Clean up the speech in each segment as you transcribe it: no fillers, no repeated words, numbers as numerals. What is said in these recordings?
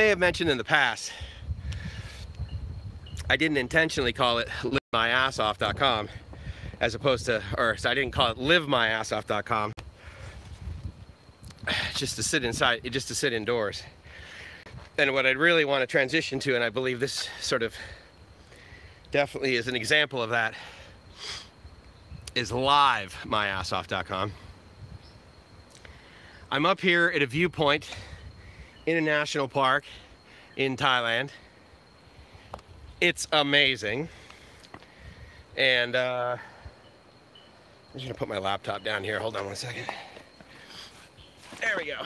may have mentioned in the past, I didn't intentionally call it livemyassoff.com as opposed to, or so I didn't call it livemyassoff.com just to sit inside, just to sit indoors. And what I'd really want to transition to, and I believe this sort of definitely is an example of that, is livemyassoff.com. I'm up here at a viewpoint in a national park in Thailand. It's amazing. And I'm just gonna put my laptop down here. Hold on one second. There we go.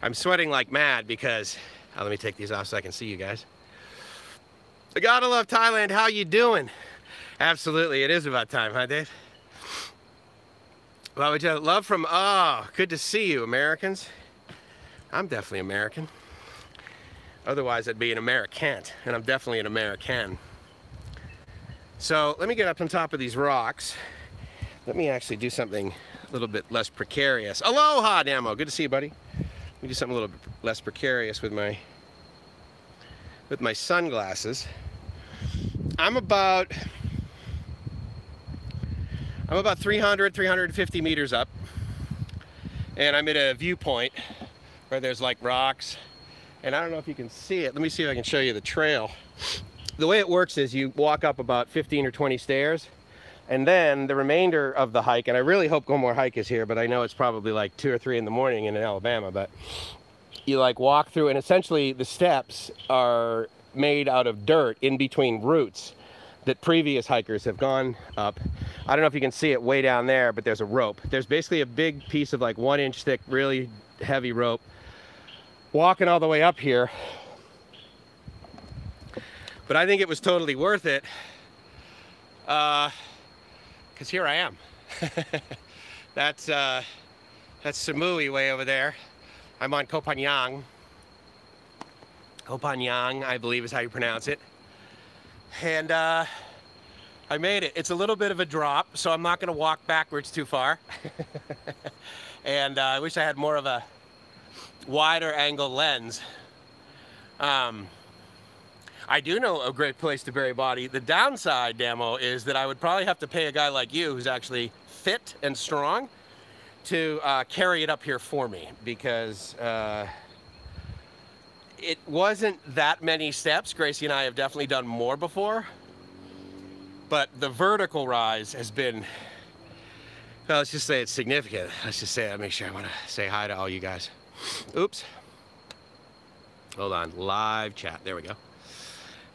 I'm sweating like mad because, let me take these off so I can see you guys. I gotta love Thailand. How you doing? Absolutely, it is about time, huh, Dave? Well, would you love from, oh, good to see you, Americans. I'm definitely American. Otherwise, I'd be an Americant, and I'm definitely an American. So let me get up on top of these rocks. Let me actually do something a little bit less precarious. Aloha, Damo. Good to see you, buddy. Let me do something a little bit less precarious with my sunglasses. I'm about 300, 350 meters up, and I'm at a viewpoint where there's like rocks, and I don't know if you can see it. Let me see if I can show you the trail. The way it works is you walk up about 15 or 20 stairs, and then the remainder of the hike, and I really hope Gomor Hike is here, but I know it's probably like 2 or 3 in the morning in Alabama, but you like walk through, and essentially the steps are made out of dirt in between roots that previous hikers have gone up. I don't know if you can see it way down there, but there's a rope. There's basically a big piece of like 1 inch thick, really heavy rope walking all the way up here. But I think it was totally worth it because here I am. That's Samui way over there. I'm on Koh Phaeng. Koh Phaeng, I believe is how you pronounce it. And I made it. It's a little bit of a drop, so I'm not going to walk backwards too far. And I wish I had more of a wider angle lens. I do know a great place to bury body. The downside, Damo, is that I would probably have to pay a guy like you who's actually fit and strong to carry it up here for me, because it wasn't that many steps. Gracie and I have definitely done more before, but the vertical rise has been, well, let's just say it's significant. Let's just say, I make sure I want to say hi to all you guys. Oops. Hold on, live chat, there we go.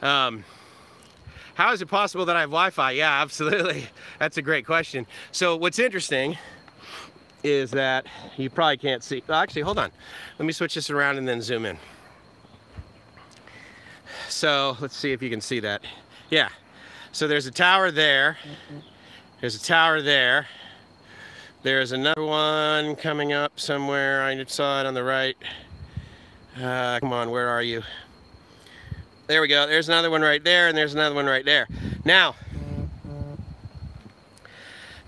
How is it possible that I have Wi-Fi? Yeah, absolutely. That's a great question. So what's interesting is that you probably can't see. Well, actually, hold on. Let me switch this around and then zoom in. So let's see if you can see that. Yeah. So there's a tower there. There's a tower there. There's another one coming up somewhere. I saw it on the right. Come on, where are you? There we go. There's another one right there, and there's another one right there. Now,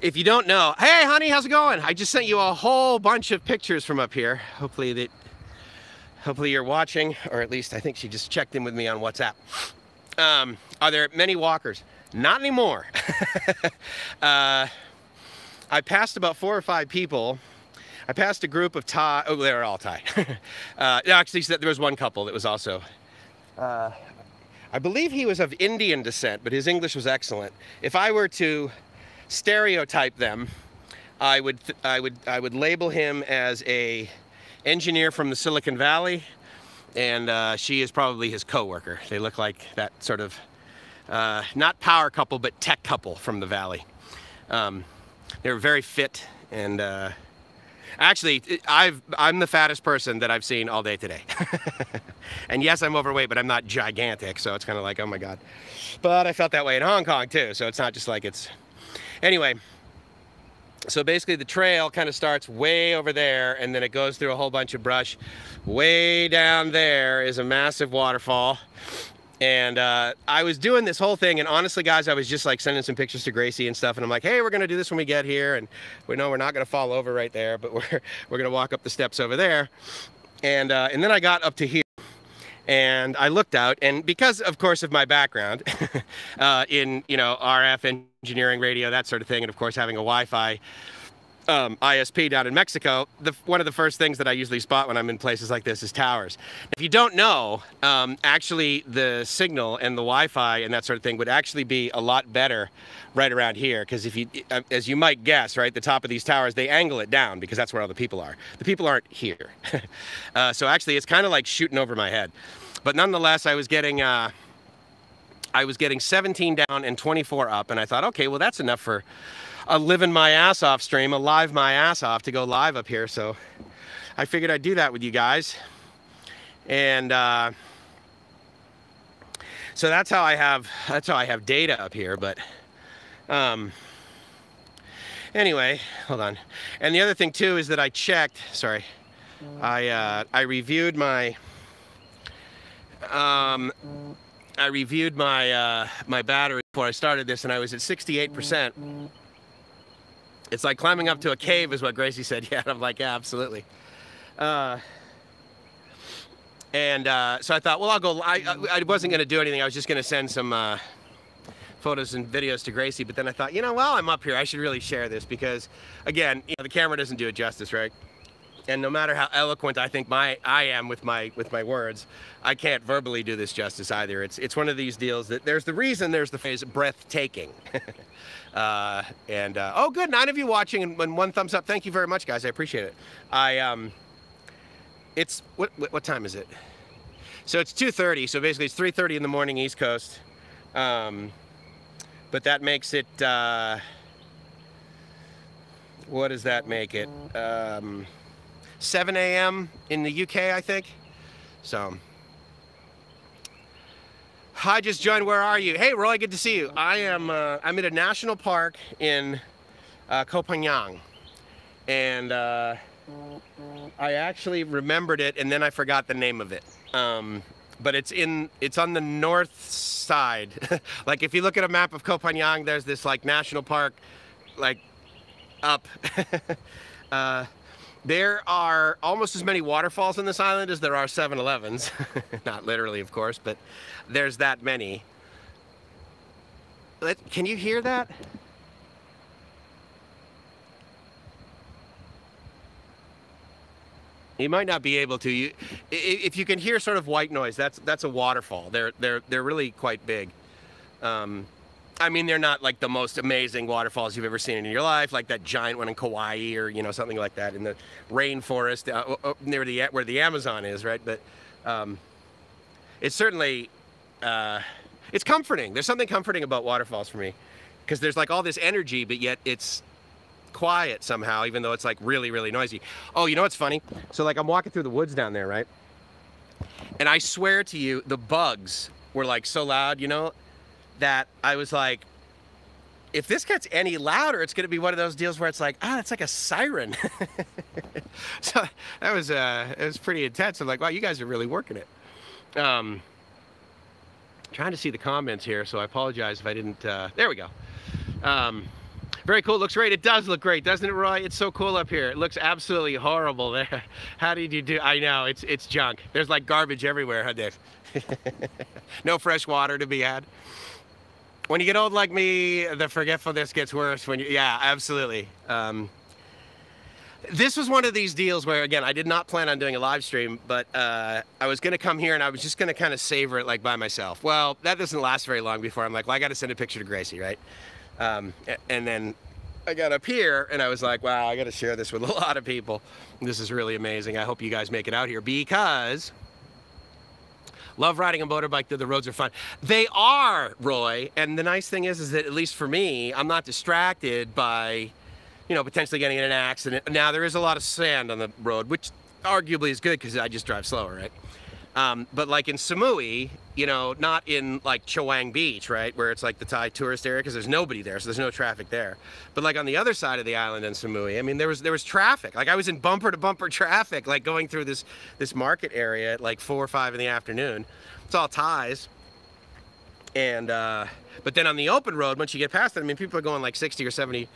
if you don't know, hey honey, how's it going? I just sent you a whole bunch of pictures from up here. Hopefully you're watching, or at least I think she just checked in with me on WhatsApp. Are there many walkers? Not anymore. I passed about 4 or 5 people. I passed a group of Thai. Oh, they were all Thai. Actually, there was one couple that was also. I believe he was of Indian descent, but his English was excellent. If I were to stereotype them, I would label him as a engineer from the Silicon Valley, and she is probably his co-worker. They look like that sort of not power couple, but tech couple from the Valley. They're very fit, and actually, I'm the fattest person that I've seen all day today. And yes, I'm overweight, but I'm not gigantic, so it's kind of like, oh my God. But I felt that way in Hong Kong too, so it's not just like it's... Anyway, so basically the trail kind of starts way over there, and then it goes through a whole bunch of brush. Way down there is a massive waterfall. And I was doing this whole thing, and honestly, guys, I was just like sending some pictures to Gracie and stuff, and I'm like, hey, we're gonna do this when we get here, and we know we're not gonna fall over right there, but we're gonna walk up the steps over there. And then I got up to here, And I looked out, and because, of course, of my background in, you know, RF engineering, radio, that sort of thing, and of course having a Wi-Fi ISP down in Mexico, one of the first things that I usually spot when I'm in places like this is towers. If you don't know, actually the signal and the Wi-Fi and that sort of thing would actually be a lot better right around here, because if you, as you might guess, right, the top of these towers, they angle it down because that's where all the people are. The people aren't here. So actually it's kind of like shooting over my head. But nonetheless, I was getting 17 down and 24 up, and I thought, okay, well that's enough for a living my ass off stream, a live my ass off to go live up here. So I figured I'd do that with you guys. And so that's how I have data up here. But anyway, hold on. And the other thing too is that I checked, sorry, I reviewed my my battery before I started this, and I was at 68%. It's like climbing up to a cave is what Gracie said. Yeah, I'm like, yeah, absolutely. So I thought, well, I'll go. I wasn't going to do anything. I was just going to send some photos and videos to Gracie. But then I thought, you know, while I'm up here, I should really share this because, again, you know, the camera doesn't do it justice, right? And no matter how eloquent I think I am with my words, I can't verbally do this justice either. It's one of these deals that there's the reason, there's the phrase breathtaking. Oh, good, 9 of you watching and 1 thumbs up. Thank you very much, guys. I appreciate it. It's what time is it? So it's 2:30. So basically it's 3:30 in the morning East Coast. But that makes it. What does that make it? 7 a.m. in the UK, I think. So, hi, just joined. Where are you? Hey, Roy, good to see you. I'm at a national park in Koh Phangan, and I actually remembered it, and then I forgot the name of it. But it's on the north side. Like if you look at a map of Koh Phangan, there's this like national park, like up. There are almost as many waterfalls on this island as there are 7-Elevens. Not literally, of course, but there's that many. Can you hear that? You might not be able to. If you can hear sort of white noise, that's a waterfall. They're really quite big. I mean, they're not like the most amazing waterfalls you've ever seen in your life, like that giant one in Kauai or, you know, something like that in the rainforest near where the Amazon is, right? But it's certainly, it's comforting. There's something comforting about waterfalls for me because there's like all this energy, but yet it's quiet somehow, even though it's like really, really noisy. Oh, you know what's funny? So like I'm walking through the woods down there, right? And I swear to you, the bugs were like so loud, you know, that I was like, if this gets any louder, it's going to be one of those deals where it's like, it's like a siren. So that was it was pretty intense. I'm like, wow, you guys are really working it. Trying to see the comments here, so I apologize if I didn't. There we go. Very cool. Looks great. It does look great, doesn't it, Roy? It's so cool up here. It looks absolutely horrible there. How did you do? I know, it's junk. There's like garbage everywhere, huh, Dave? No fresh water to be had. When you get old like me, the forgetfulness gets worse. Yeah, absolutely. This was one of these deals where, again, I did not plan on doing a live stream, but I was going to come here and I was just going to kind of savor it like by myself. Well, that doesn't last very long before I'm like, well, I got to send a picture to Gracie, right? And then I got up here and I was like, wow, I got to share this with a lot of people. This is really amazing. I hope you guys make it out here because love riding a motorbike, though the roads are fun. They are, Roy, and the nice thing is that at least for me, I'm not distracted by, you know, potentially getting in an accident. Now, there is a lot of sand on the road, which arguably is good because I just drive slower, right? But like in Samui, you know, not in like Choang Beach, right, where it's like the Thai tourist area, because there's nobody there, so there's no traffic there. But like on the other side of the island in Samui, I mean, there was traffic. Like I was in bumper to bumper traffic, like going through this market area at like 4 or 5 in the afternoon. It's all Thais. And but then on the open road, once you get past it, I mean, people are going like 60 or 70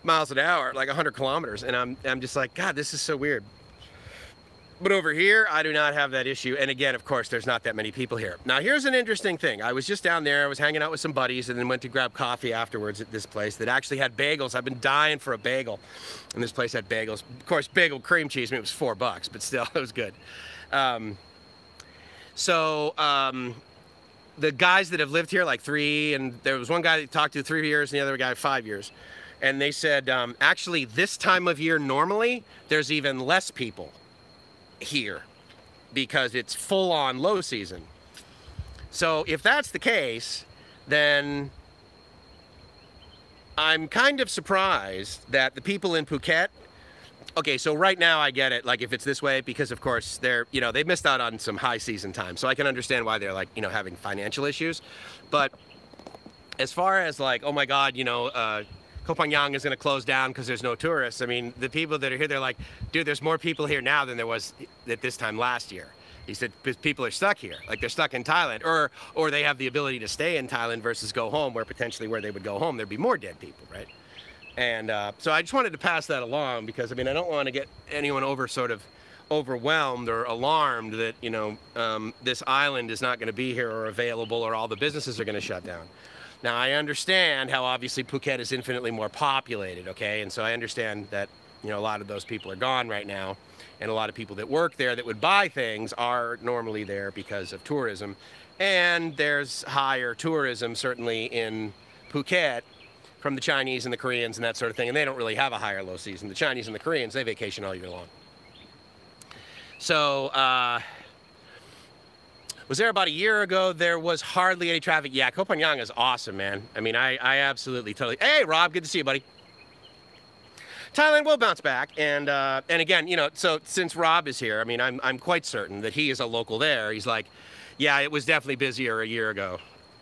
miles an hour, like 100 kilometers, and I'm just like, God, this is so weird. But over here, I do not have that issue. And again, of course, there's not that many people here. Now, here's an interesting thing. I was just down there. I was hanging out with some buddies and then went to grab coffee afterwards at this place that actually had bagels. I've been dying for a bagel. And this place had bagels. Of course, bagel cream cheese. I mean, it was $4, but still, it was good. The guys that have lived here like 3, and there was one guy that talked to 3 years and the other guy 5 years. And they said, actually, this time of year, normally, there's even less people here because it's full-on low season. So if that's the case, then I'm kind of surprised that the people in Phuket, okay, so right now I get it, like if it's this way, because of course they're, you know, they missed out on some high season time. So I can understand why they're like, you know, having financial issues. But as far as like, oh my God, you know, Koh Phangan is going to close down because there's no tourists. I mean, the people that are here, they're like, dude, there's more people here now than there was at this time last year. He said, people are stuck here. Like they're stuck in Thailand, or they have the ability to stay in Thailand versus go home, where potentially where they would go home, there'd be more dead people, right? And so I just wanted to pass that along because, I mean, I don't want to get anyone sort of overwhelmed or alarmed that, you know, this island is not going to be here or available or all the businesses are going to shut down. Now, I understand how obviously Phuket is infinitely more populated, okay? And so I understand that, you know, a lot of those people are gone right now. And a lot of people that work there that would buy things are normally there because of tourism. And there's higher tourism, certainly in Phuket, from the Chinese and the Koreans and that sort of thing. And they don't really have a high or low season. The Chinese and the Koreans, they vacation all year long. So, was there about a year ago, there was hardly any traffic. Yeah, Koh Phangan is awesome, man. I mean, I absolutely, totally. Hey, Rob, good to see you, buddy. Thailand will bounce back, and again, you know, so since Rob is here, I mean, I'm quite certain that he is a local there. He's like, yeah, it was definitely busier a year ago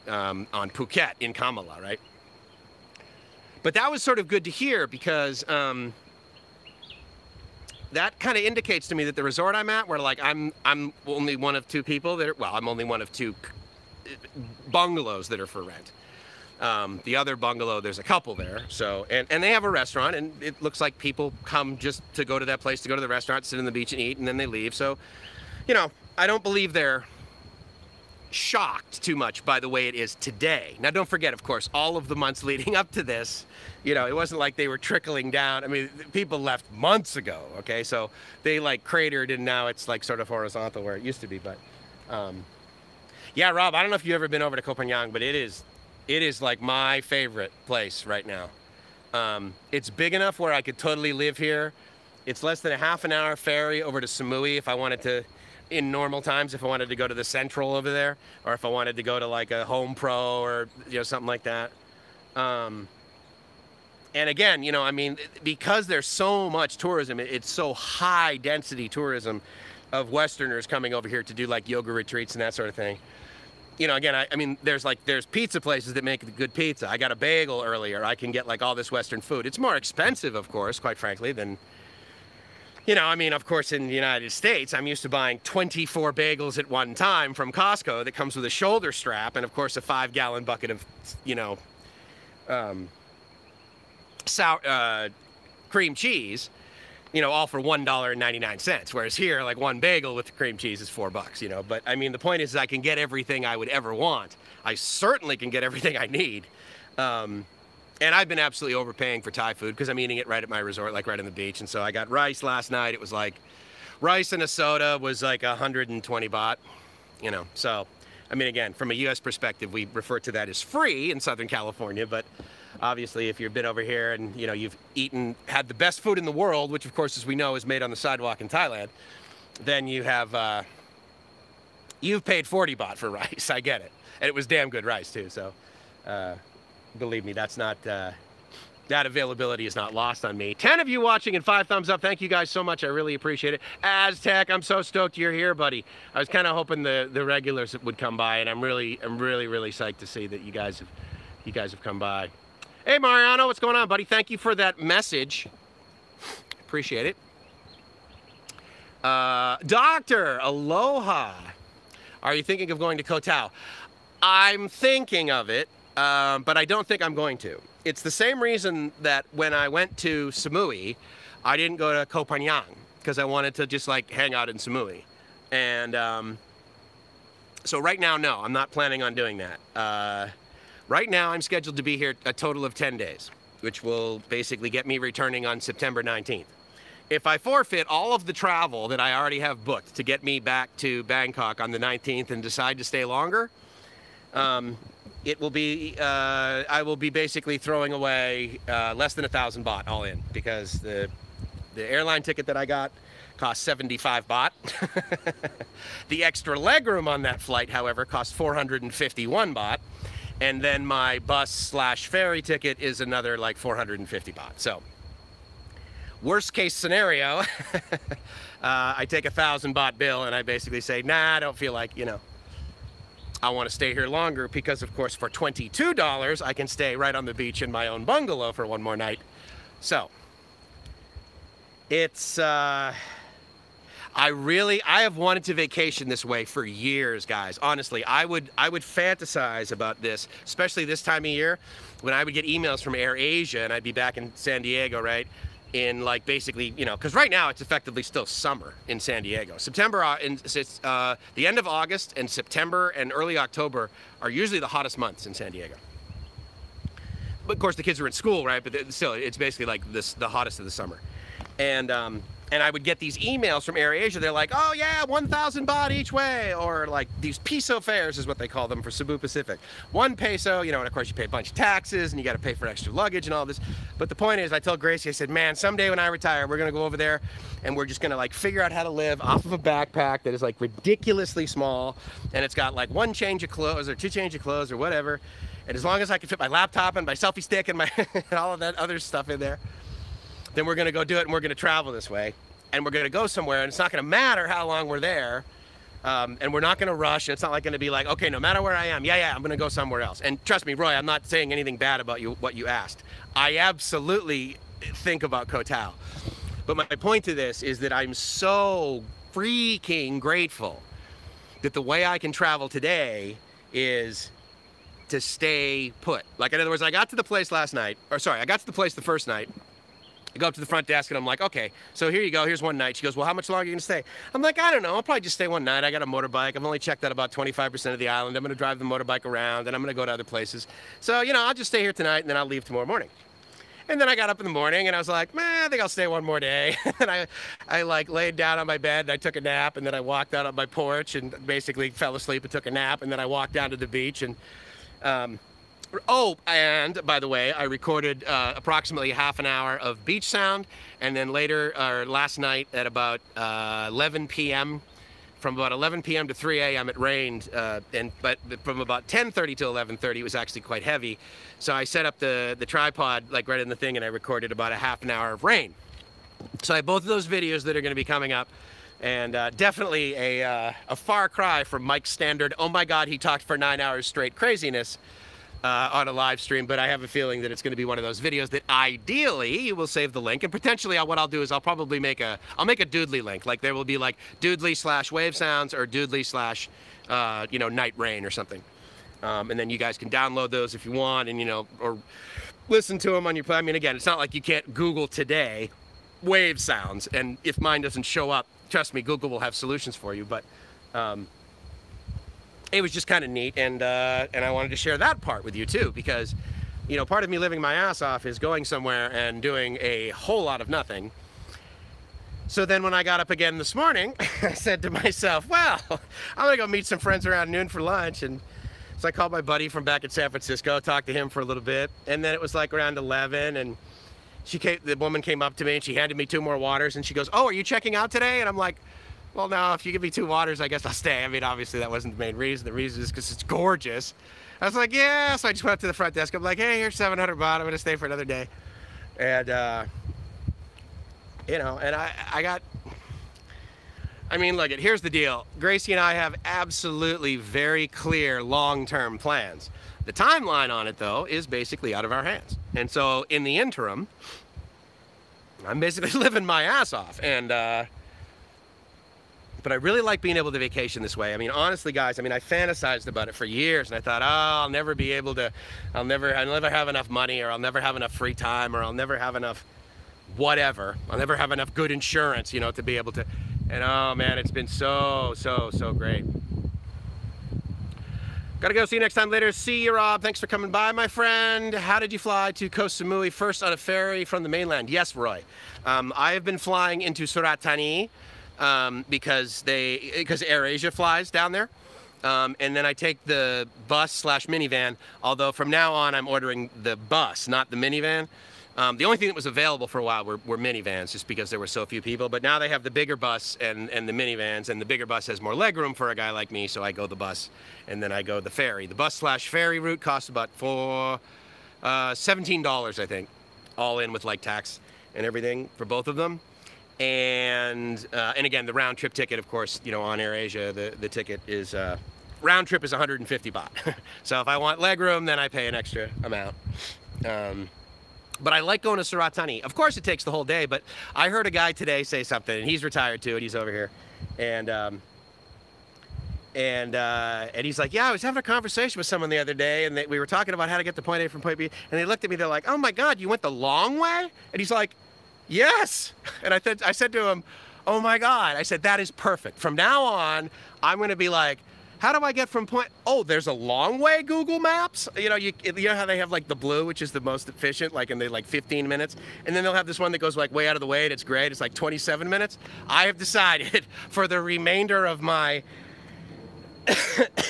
on Phuket in Kamala, right? But that was sort of good to hear because that kind of indicates to me that the resort I'm at, where like I'm only one of 2 people that are, well, I'm only one of 2 bungalows that are for rent. The other bungalow, there's a couple there, so, and they have a restaurant, and it looks like people come just to go to that place, to go to the restaurant, sit on the beach and eat, and then they leave. So, you know, I don't believe they're shocked too much by the way it is today. Now, don't forget, of course, all of the months leading up to this, you know, it wasn't like they were trickling down. I mean, people left months ago, okay? So they like cratered, and now it's like sort of horizontal where it used to be. But yeah, Rob, I don't know if you've ever been over to Koh Phangan, but it is like my favorite place right now. It's big enough where I could totally live here. It's less than a half-an-hour ferry over to Samui if I wanted to, in normal times, if I wanted to go to the Central over there, or if I wanted to go to like a Home Pro or, you know, something like that. And again, you know, I mean, because there's so much tourism, it's so high density tourism of Westerners coming over here to do like yoga retreats and that sort of thing. You know, again, I mean, there's pizza places that make good pizza. I got a bagel earlier. I can get like all this Western food. It's more expensive, of course, quite frankly, than, you know, I mean, of course, in the United States, I'm used to buying 24 bagels at one time from Costco that comes with a shoulder strap and, of course, a 5-gallon bucket of, you know, cream cheese, you know, all for $1.99. Whereas here, like one bagel with cream cheese is $4, you know. But I mean, the point is I can get everything I would ever want. I certainly can get everything I need. And I've been absolutely overpaying for Thai food because I'm eating it right at my resort, like right on the beach. And so I got rice last night. It was like, rice and a soda was like 120 baht, you know. So, I mean, again, from a U.S. perspective, we refer to that as free in Southern California. But obviously, if you've been over here and, you know, you've had the best food in the world, which, of course, as we know, is made on the sidewalk in Thailand, then you have, you've paid 40 baht for rice. I get it. And it was damn good rice, too. So, believe me, that's not, that availability is not lost on me. 10 of you watching and 5 thumbs up. Thank you guys so much. I really appreciate it. Aztec, I'm so stoked you're here, buddy. I was kind of hoping the regulars would come by, and I'm really psyched to see that you guys have come by. Hey, Mariano, what's going on, buddy? Thank you for that message. Appreciate it. Doctor, aloha. Are you thinking of going to Koh Tao? I'm thinking of it. But I don't think I'm going to. It's the same reason that when I went to Samui, I didn't go to Koh Phangan. because I wanted to just like hang out in Samui. And so right now, no, I'm not planning on doing that. Right now, I'm scheduled to be here a total of 10 days, which will basically get me returning on September 19th. If I forfeit all of the travel that I already have booked to get me back to Bangkok on the 19th and decide to stay longer, it will be, I will be basically throwing away less than 1,000 baht all in, because the airline ticket that I got cost 75 baht. The extra legroom on that flight, however, cost 451 baht. And then my bus/ferry ticket is another like 450 baht. So, worst case scenario, I take 1,000 baht bill and I basically say, nah, I don't feel like, you know, I want to stay here longer, because of course for $22 I can stay right on the beach in my own bungalow for one more night. So, it's, I have wanted to vacation this way for years, guys. Honestly, I would fantasize about this, especially this time of year, when I would get emails from AirAsia and I'd be back in San Diego, right? In like basically, you know, because right now it's effectively still summer in San Diego. September, the end of August and September and early October are usually the hottest months in San Diego. But of course the kids are in school, right? But still, it's basically like the hottest of the summer. And I would get these emails from AirAsia. They're like, oh yeah, 1,000 baht each way, or like these peso fares is what they call them for Cebu Pacific. 1 peso, you know, and of course you pay a bunch of taxes and you got to pay for extra luggage and all this. But the point is, I told Gracie, I said, man, someday when I retire, we're gonna go over there and we're just gonna like figure out how to live off of a backpack that is like ridiculously small, and it's got like 1 change of clothes or 2 change of clothes or whatever. And as long as I can fit my laptop and my selfie stick and my and all of that other stuff in there, then we're gonna go do it, and we're gonna travel this way, and we're gonna go somewhere, and it's not gonna matter how long we're there, and we're not gonna rush, and it's not like gonna be like, okay, no matter where I am, yeah, I'm gonna go somewhere else. And trust me, Roy, I'm not saying anything bad about what you asked. I absolutely think about Koh Tao. But my point to this is that I'm so freaking grateful that the way I can travel today is to stay put. Like, in other words, I got to the place last night, or sorry, I got to the place the first night. I go up to the front desk and I'm like, okay, so here you go, here's 1 night. She goes, well, how much longer are you gonna stay? I'm like, I don't know, I'll probably just stay 1 night. I got a motorbike. I've only checked out about 25% of the island. I'm gonna drive the motorbike around and I'm gonna go to other places. So, you know, I'll just stay here tonight and then I'll leave tomorrow morning. And then I got up in the morning and I was like, man, I think I'll stay 1 more day. And I like laid down on my bed and I took a nap, and then I walked out on my porch and basically fell asleep and took a nap, and then I walked down to the beach and, oh, and by the way, I recorded approximately half an hour of beach sound, and then later, or last night at about 11 p.m., from about 11 p.m. to 3 a.m. it rained, but from about 10:30 to 11:30 it was actually quite heavy. So I set up the tripod like right in the thing, and I recorded about a half an hour of rain. So I have both of those videos that are going to be coming up. And definitely a far cry from Mike's standard, oh my God, he talked for 9 hours straight craziness on a live stream. But I have a feeling that it's going to be one of those videos that ideally you will save the link, and potentially what I'll do is I'll probably make a Doodly link. Like there will be like Doodly/wave sounds or Doodly/ you know, night rain or something. And then you guys can download those if you want, and you know, or listen to them on your, I mean, again, it's not like you can't Google today wave sounds, and if mine doesn't show up, trust me, Google will have solutions for you. But it was just kind of neat, and I wanted to share that part with you too, because, you know, part of me living my ass off is going somewhere and doing a whole lot of nothing. So then when I got up again this morning, I said to myself, well, I'm gonna go meet some friends around noon for lunch. And so I called my buddy from back in San Francisco, talked to him for a little bit, and then it was like around 11, and the woman came up to me and she handed me 2 more waters, and she goes, oh, are you checking out today? And I'm like, well, no, if you give me 2 waters, I guess I'll stay. I mean, obviously that wasn't the main reason. The reason is because it's gorgeous. I was like, yeah. So I just went up to the front desk. I'm like, hey, here's 700 baht. I'm gonna stay for another day. And you know, and I mean, look, here's the deal. Gracie and I have absolutely very clear long-term plans. The timeline on it, though, is basically out of our hands. And so in the interim, I'm basically living my ass off. And but I really like being able to vacation this way. I mean, honestly, guys, I mean, I fantasized about it for years, and I thought, oh, I'll never be able to, I'll never have enough money, or I'll never have enough free time, or I'll never have enough whatever. I'll never have enough good insurance, you know, to be able to, and oh man, it's been so great. Gotta go. See you next time later. See you, Rob. Thanks for coming by, my friend. How did you fly to Koh Samui first on a ferry from the mainland? Yes, Roy. I have been flying into Surat Thani because AirAsia flies down there. And then I take the bus / minivan, although from now on I'm ordering the bus, not the minivan. The only thing that was available for a while were minivans, just because there were so few people. But now they have the bigger bus and the minivans, and the bigger bus has more legroom for a guy like me, so I go the bus, and then I go the ferry. The bus / ferry route costs about $17, I think, all in with like tax and everything for both of them. And again, the round trip ticket, of course, you know, on AirAsia, the ticket is round trip is 150 baht. So if I want legroom, then I pay an extra amount. But I like going to Surat Thani. Of course, it takes the whole day, but I heard a guy today say something, and he's retired too, and he's over here, and he's like, yeah, I was having a conversation with someone the other day, and we were talking about how to get to point A from point B, and they looked at me, they're like, oh my God, you went the long way? And he's like, yes. And I said to him, oh my God. I said, that is perfect. From now on, I'm going to be like, how do I get from point, oh, there's a long way, Google Maps? You know, you know how they have like the blue, which is the most efficient, like in the like 15 minutes, and then they'll have this one that goes like way out of the way, and it's great, it's like 27 minutes. I have decided for the remainder of my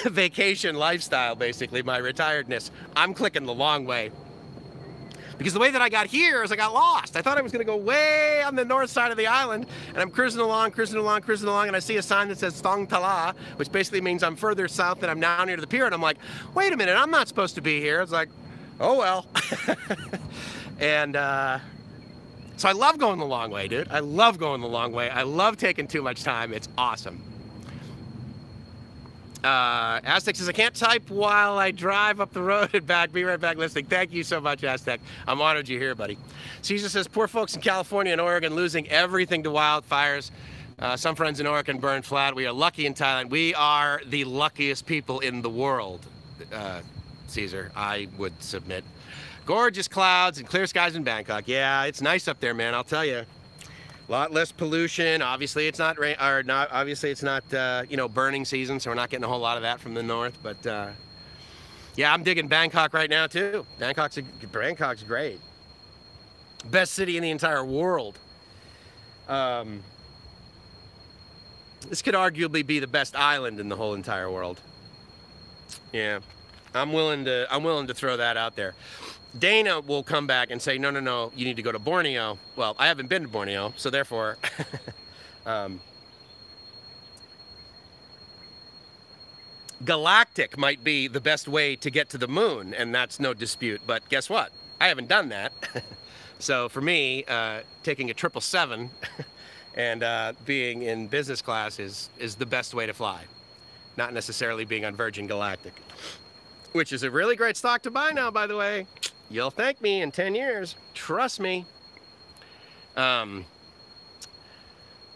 vacation lifestyle, basically, my retiredness, I'm clicking the long way. Because the way that I got here is I got lost. I thought I was gonna go way on the north side of the island, and I'm cruising along, and I see a sign that says Thong Tala, which basically means I'm further south and I'm now near the pier, and I'm like, wait a minute, I'm not supposed to be here. It's like, oh well. And so I love going the long way, dude. I love going the long way. I love taking too much time. It's awesome. Aztec says, I can't type while I drive up the road and back. Be right back listening. Thank you so much, Aztec. I'm honored you're here, buddy. Caesar says, poor folks in California and Oregon losing everything to wildfires. Some friends in Oregon burned flat. We are lucky in Thailand. We are the luckiest people in the world, Caesar, I would submit. Gorgeous clouds and clear skies in Bangkok. Yeah, it's nice up there, man, I'll tell you. A lot less pollution. Obviously, it's not rain, or not. Obviously, it's not you know, burning season, so we're not getting a whole lot of that from the north. But yeah, I'm digging Bangkok right now too. Bangkok's great. Best city in the entire world. This could arguably be the best island in the whole entire world. Yeah, I'm willing to throw that out there. Dana will come back and say, no, no, no, you need to go to Borneo. Well, I haven't been to Borneo, so therefore, galactic might be the best way to get to the moon, and that's no dispute. But guess what? I haven't done that. So for me, taking a 777 and being in business class is the best way to fly, not necessarily being on Virgin Galactic, which is a really great stock to buy now, by the way. You'll thank me in 10 years. Trust me. My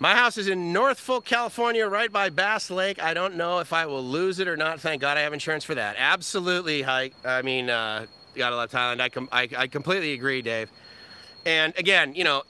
house is in Norfolk, California, right by Bass Lake. I don't know if I will lose it or not. Thank God I have insurance for that. Absolutely. I mean, gotta love Thailand. I completely agree, Dave. And again, you know,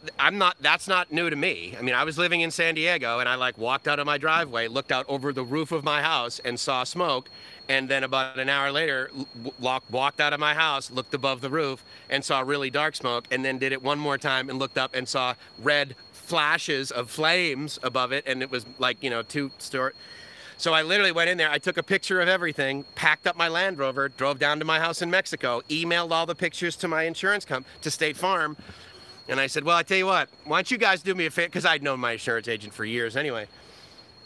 that's not new to me. I mean, I was living in San Diego, and I like walked out of my driveway, looked out over the roof of my house and saw smoke. And then about an hour later, walked out of my house, looked above the roof and saw really dark smoke, and then did it one more time and looked up and saw red flashes of flames above it. And it was like, you know, So I literally went in there, I took a picture of everything, packed up my Land Rover, drove down to my house in Mexico, emailed all the pictures to my insurance company, to State Farm. And I said, well, I tell you what, why don't you guys do me a favor, because I'd known my insurance agent for years anyway.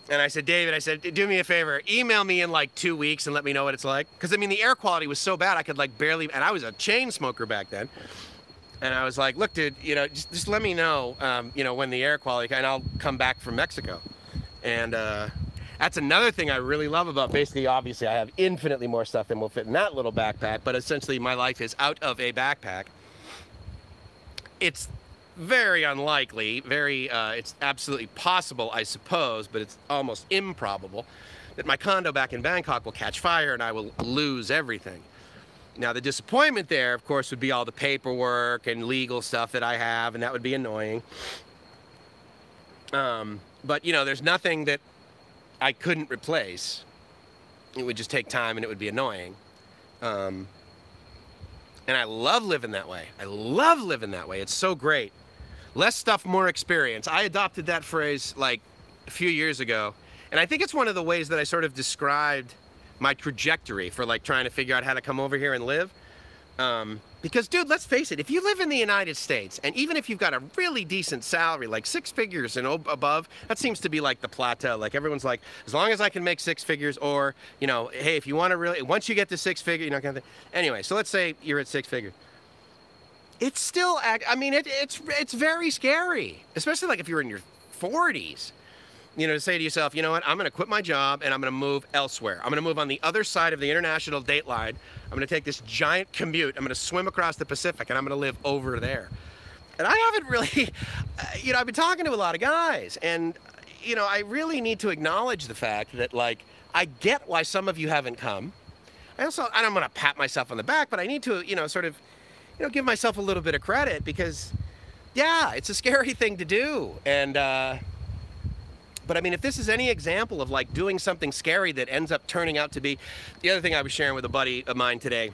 And I said, David, I said, do me a favor, email me in like 2 weeks and let me know what it's like. Because I mean, the air quality was so bad, I could like barely, and I was a chain smoker back then. And I was like, look, dude, you know, just let me know, you know, when the air quality, and I'll come back from Mexico. And that's another thing I really love about, basically, obviously, I have infinitely more stuff than will fit in that little backpack, but essentially my life is out of a backpack. It's very unlikely, it's absolutely possible, I suppose, but it's almost improbable that my condo back in Bangkok will catch fire and I will lose everything. Now, the disappointment there, of course, would be all the paperwork and legal stuff that I have, and that would be annoying. But, you know, there's nothing that I couldn't replace. It would just take time, and it would be annoying. And I love living that way. I love living that way. It's so great. Less stuff, more experience. I adopted that phrase like a few years ago. And I think it's one of the ways that I sort of described my trajectory for like trying to figure out how to come over here and live. Because, dude, let's face it, if you live in the United States, and even if you've got a really decent salary, like 6 figures and above, that seems to be like the plateau. Like everyone's like, as long as I can make 6 figures, or, you know, hey, if you want to really, once you get to 6 figures, you're not going to, anyway, so let's say you're at 6 figures. It's still, I mean, it's very scary, especially like if you're in your 40s. You know, to say to yourself, you know what, I'm going to quit my job and I'm going to move elsewhere. I'm going to move on the other side of the international date line. I'm going to take this giant commute. I'm going to swim across the Pacific and I'm going to live over there. And I haven't really, you know, I've been talking to a lot of guys, and, you know, I really need to acknowledge the fact that, like, I get why some of you haven't come. I don't want to pat myself on the back, but I need to, you know, sort of, you know, give myself a little bit of credit because, yeah, it's a scary thing to do. And, but I mean, if this is any example of like doing something scary that ends up turning out to be, the other thing I was sharing with a buddy of mine today,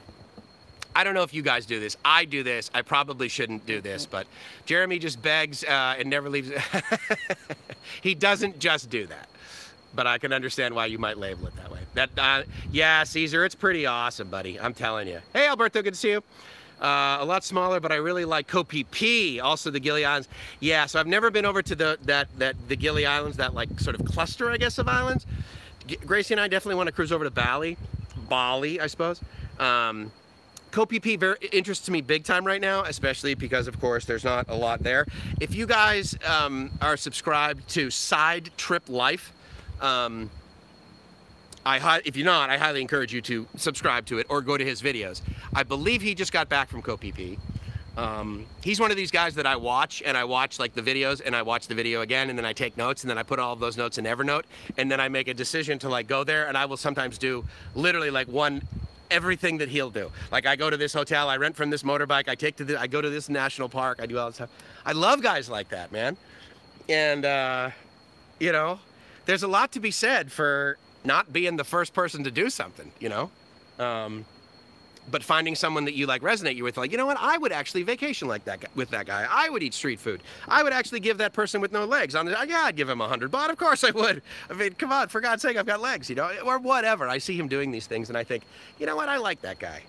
I don't know if you guys do this. I do this. I probably shouldn't do this, but Jeremy just begs and never leaves. He doesn't just do that, but I can understand why you might label it that way. Yeah, Caesar, it's pretty awesome, buddy. I'm telling you. Hey, Alberto, good to see you. A lot smaller, but I really like Koh Phi, also the Gili Islands. Yeah, so I've never been over to the Gili Islands, that like sort of cluster, I guess, of islands. Gracie and I definitely want to cruise over to Bali, I suppose. Koh Phi very interests me big time right now, especially because, of course, there's not a lot there. If you guys are subscribed to Side Trip Life, if you're not, I highly encourage you to subscribe to it or go to his videos. I believe he just got back from Koh Phi. He's one of these guys that I watch, and I watch like the videos, and I watch the video again, and then I take notes, and then I put all of those notes in Evernote, and then I make a decision to like go there, and I will sometimes do literally like everything that he'll do. Like I go to this hotel, I rent from this motorbike, I go to this national park, I do all this stuff. I love guys like that, man. And you know, there's a lot to be said for not being the first person to do something, you know, but finding someone that you like resonate you with, like, you know what, I would actually vacation like that with that guy. I would eat street food. I would actually give that person with no legs yeah, I'd give him $100 baht. Of course I would. I mean, come on, for God's sake, I've got legs, you know, or whatever. I see him doing these things and I think, you know what, I like that guy.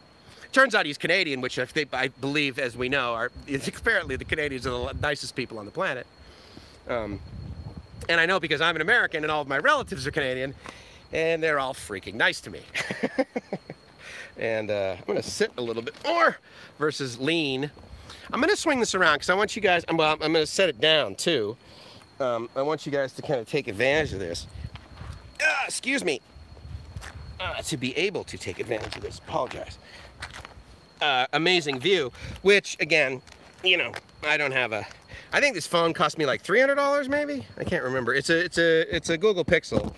Turns out he's Canadian, which I believe, as we know, apparently the Canadians are the nicest people on the planet. And I know because I'm an American and all of my relatives are Canadian, and they're all freaking nice to me. And I'm gonna sit a little bit more versus lean. I'm gonna swing this around because I want you guys, well, I'm gonna set it down too. I want you guys to kind of take advantage of this. Excuse me. To be able to take advantage of this, apologize. Amazing view, which again, you know, I don't have a, I think this phone cost me like $300 maybe? I can't remember. It's a Google Pixel.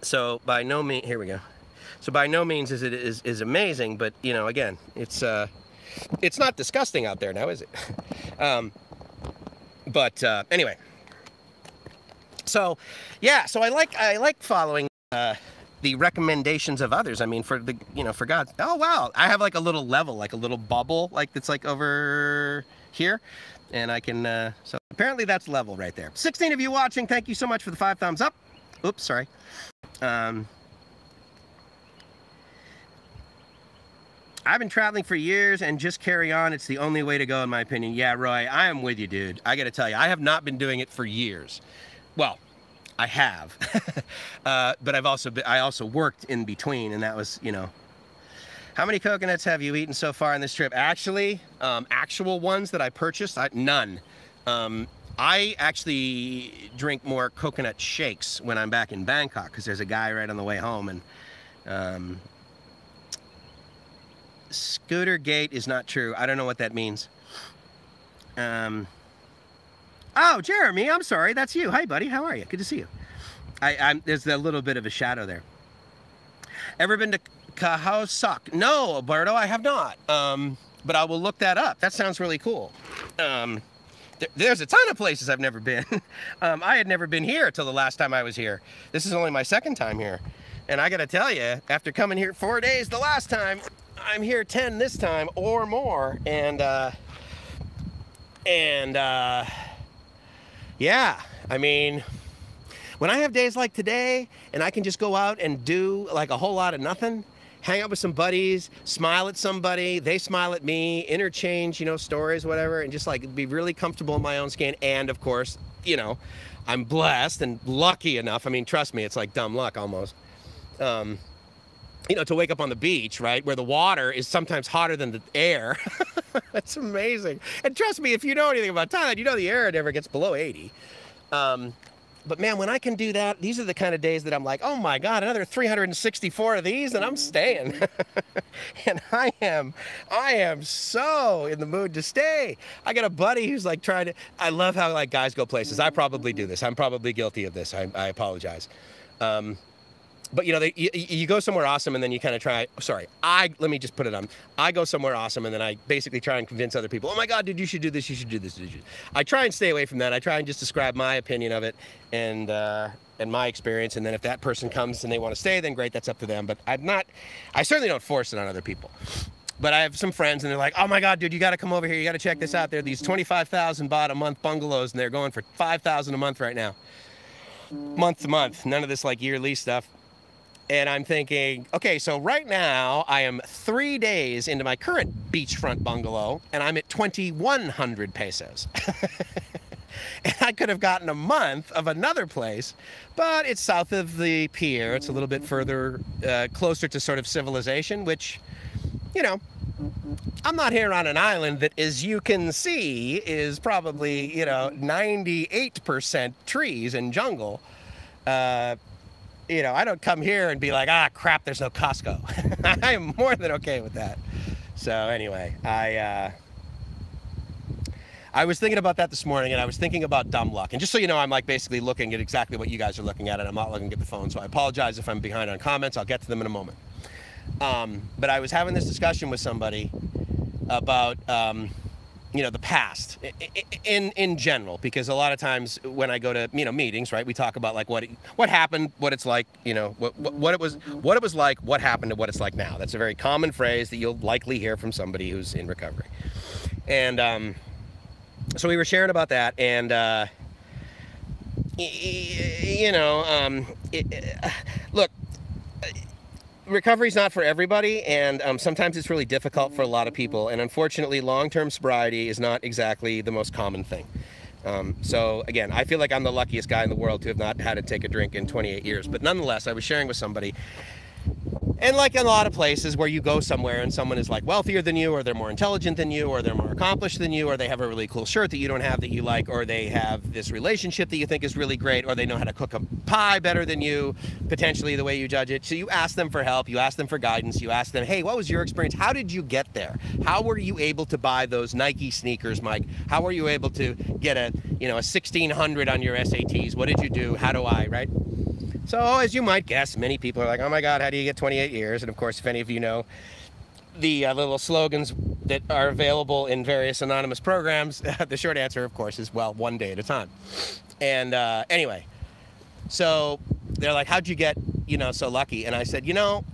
So by no means, here we go. So by no means is it amazing, but you know, again, it's not disgusting out there now, is it? Anyway. So yeah, so I like following the recommendations of others. I mean, for the, you know, for God's, oh wow, I have like a little level, like a little bubble, like it's like over here, and I can, so apparently that's level right there. 16 of you watching, thank you so much for the 5 thumbs up. Oops, sorry. I've been traveling for years and just carry on. It's the only way to go in my opinion. Yeah, Roy, I am with you, dude. I gotta tell you, I have not been doing it for years. Well, I have, but I also worked in between, and that was, you know. How many coconuts have you eaten so far on this trip? Actually, actual ones that I purchased, none. I actually drink more coconut shakes when I'm back in Bangkok because there's a guy right on the way home, and Scooter Gate is not true. I don't know what that means. Oh, Jeremy, I'm sorry, that's you. Hi, buddy, how are you? Good to see you. There's a little bit of a shadow there. Ever been to Kahausak. No, Alberto, I have not. But I will look that up. That sounds really cool. There's a ton of places I've never been. I had never been here till the last time I was here. This is only my second time here. And I gotta tell you, after coming here 4 days the last time, I'm here 10 this time or more. Yeah, I mean, when I have days like today and I can just go out and do like a whole lot of nothing, hang out with some buddies, smile at somebody, they smile at me, interchange, you know, stories, whatever, and just like be really comfortable in my own skin. And of course, you know, I'm blessed and lucky enough. I mean, trust me, it's like dumb luck almost. You know, to wake up on the beach, right, where the water is sometimes hotter than the air. That's amazing. And trust me, if you know anything about Thailand, you know the air never gets below 80. But man, when I can do that, these are the kind of days that I'm like, oh my God, another 364 of these and I'm staying. And I am so in the mood to stay. I got a buddy who's like trying to, I love how like guys go places. I probably do this. I'm probably guilty of this. I apologize. But you know, you go somewhere awesome and then you kind of try, let me just put it on. I go somewhere awesome and then I basically try and convince other people, oh my God, dude, you should do this, you should do this. I try and stay away from that. I try and just describe my opinion of it and my experience. And then if that person comes and they want to stay, then great, that's up to them. But I certainly don't force it on other people. But I have some friends and they're like, oh my God, dude, you got to come over here. You got to check this out. There are these 25,000 baht a month bungalows and they're going for 5,000 a month right now. Month to month, none of this like yearly stuff. And I'm thinking, okay, so right now I am 3 days into my current beachfront bungalow and I'm at 2,100 pesos. And I could have gotten a month of another place, but it's south of the pier. It's a little bit further, closer to sort of civilization, which, you know, I'm not here on an island that, as you can see, is probably, you know, 98% trees and jungle. You know, I don't come here and be like, ah, crap, there's no Costco. I am more than okay with that. So anyway, I was thinking about that this morning and I was thinking about dumb luck. And just so you know, I'm like basically looking at exactly what you guys are looking at and I'm not looking at the phone. So I apologize if I'm behind on comments. I'll get to them in a moment. But I was having this discussion with somebody about, you know, the past in general, because a lot of times when I go to, you know, meetings, right, we talk about like what happened, what it's like, you know, what it was like, what happened, and what it's like now. That's a very common phrase that you'll likely hear from somebody who's in recovery. And so we were sharing about that, and you know, look. Recovery's not for everybody, and sometimes it's really difficult for a lot of people, and unfortunately long-term sobriety is not exactly the most common thing. So again, I feel like I'm the luckiest guy in the world to have not had to take a drink in 28 years, but nonetheless, I was sharing with somebody, and like in a lot of places where you go somewhere and someone is like wealthier than you, or they're more intelligent than you, or they're more accomplished than you, or they have a really cool shirt that you don't have that you like, or they have this relationship that you think is really great, or they know how to cook a pie better than you, potentially the way you judge it. So you ask them for help, you ask them for guidance, you ask them, hey, what was your experience? How did you get there? How were you able to buy those Nike sneakers, Mike? How were you able to get a 1600 on your SATs? What did you do? How do I, right? So, as you might guess, many people are like, oh my God, how do you get 28 years? And of course, if any of you know the little slogans that are available in various anonymous programs, the short answer, of course, is, well, one day at a time. And anyway, so they're like, how'd you get, so lucky? And I said,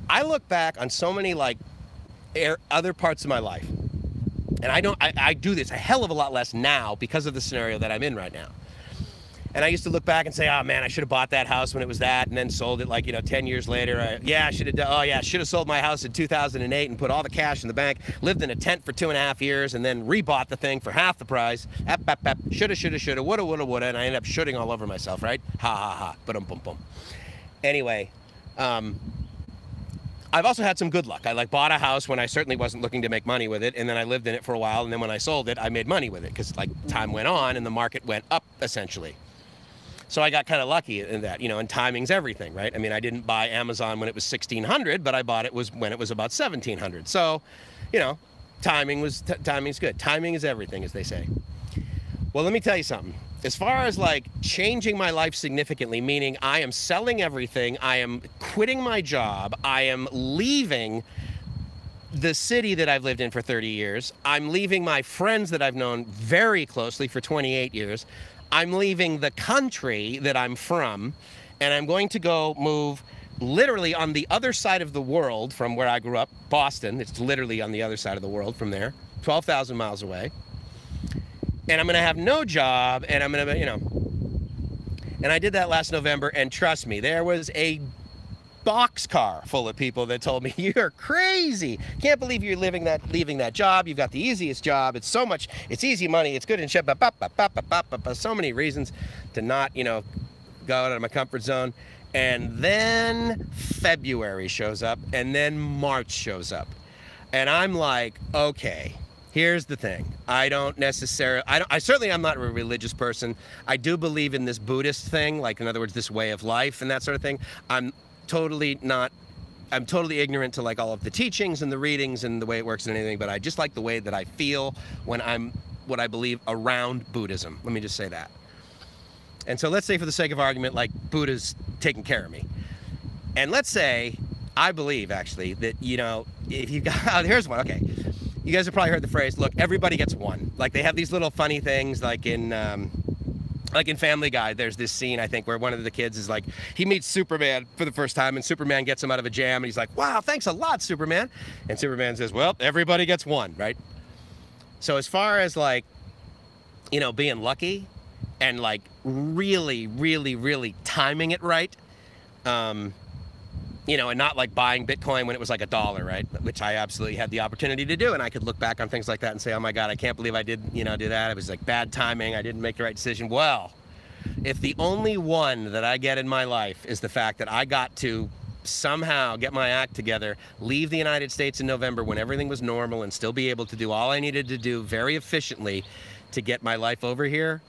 I look back on so many, like, other parts of my life. And I do this a hell of a lot less now because of the scenario that I'm in right now. And I used to look back and say, oh man, I should have bought that house when it was that, and then sold it like, 10 years later. I should have sold my house in 2008 and put all the cash in the bank, lived in a tent for 2.5 years, and then rebought the thing for half the price. Shoulda, woulda, and I ended up shooting all over myself, right? Ha ha ha, ba-dum-bum-bum. Anyway, I've also had some good luck. I bought a house when I certainly wasn't looking to make money with it, and then I lived in it for a while, and then when I sold it, I made money with it, because time went on and the market went up, essentially. So I got kind of lucky in that, and timing's everything, right? I mean, I didn't buy Amazon when it was 1,600, but I bought it when it was about 1,700. So, timing's good. Timing is everything, as they say. Well, let me tell you something. as far as like changing my life significantly, meaning I am selling everything, I am quitting my job, I am leaving the city that I've lived in for 30 years, I'm leaving my friends that I've known very closely for 28 years, I'm leaving the country that I'm from, and I'm going to go move literally on the other side of the world from where I grew up, Boston. It's literally on the other side of the world from there, 12,000 miles away. And I'm going to have no job, and I'm going to, you know, and I did that last November, and trust me, there was a boxcar full of people that told me, you're crazy. Can't believe you're leaving that job. You've got the easiest job. It's so much, it's easy money. It's good and shit. So many reasons to not, you know, go out of my comfort zone. And then February shows up, and then March shows up. And I'm like, okay, here's the thing. I certainly am not a religious person. I do believe in this Buddhist thing, like in other words, this way of life and that sort of thing. I'm totally ignorant to like all of the teachings and the readings and the way it works and anything, but I just like the way that I feel when I'm what I believe around Buddhism. Let me just say that. And so let's say for the sake of argument, like Buddha's taking care of me. And let's say, I believe actually that, you know, if you got, here's one, okay. You guys have probably heard the phrase, look, everybody gets one. Like they have these little funny things like in Family Guy, there's this scene, I think, where one of the kids is like, he meets Superman for the first time, and Superman gets him out of a jam, and he's like, wow, thanks a lot, Superman. And Superman says, well, everybody gets one, right? So as far as like, you know, being lucky and like really, really, really timing it right, you know, and not like buying Bitcoin when it was like $1, right? Which I absolutely had the opportunity to do. And I could look back on things like that and say, oh my God, I can't believe I did, you know, do that. It was like bad timing. I didn't make the right decision. Well, if the only one that I get in my life is the fact that I got to somehow get my act together, leave the United States in November when everything was normal and still be able to do all I needed to do very efficiently to get my life over here,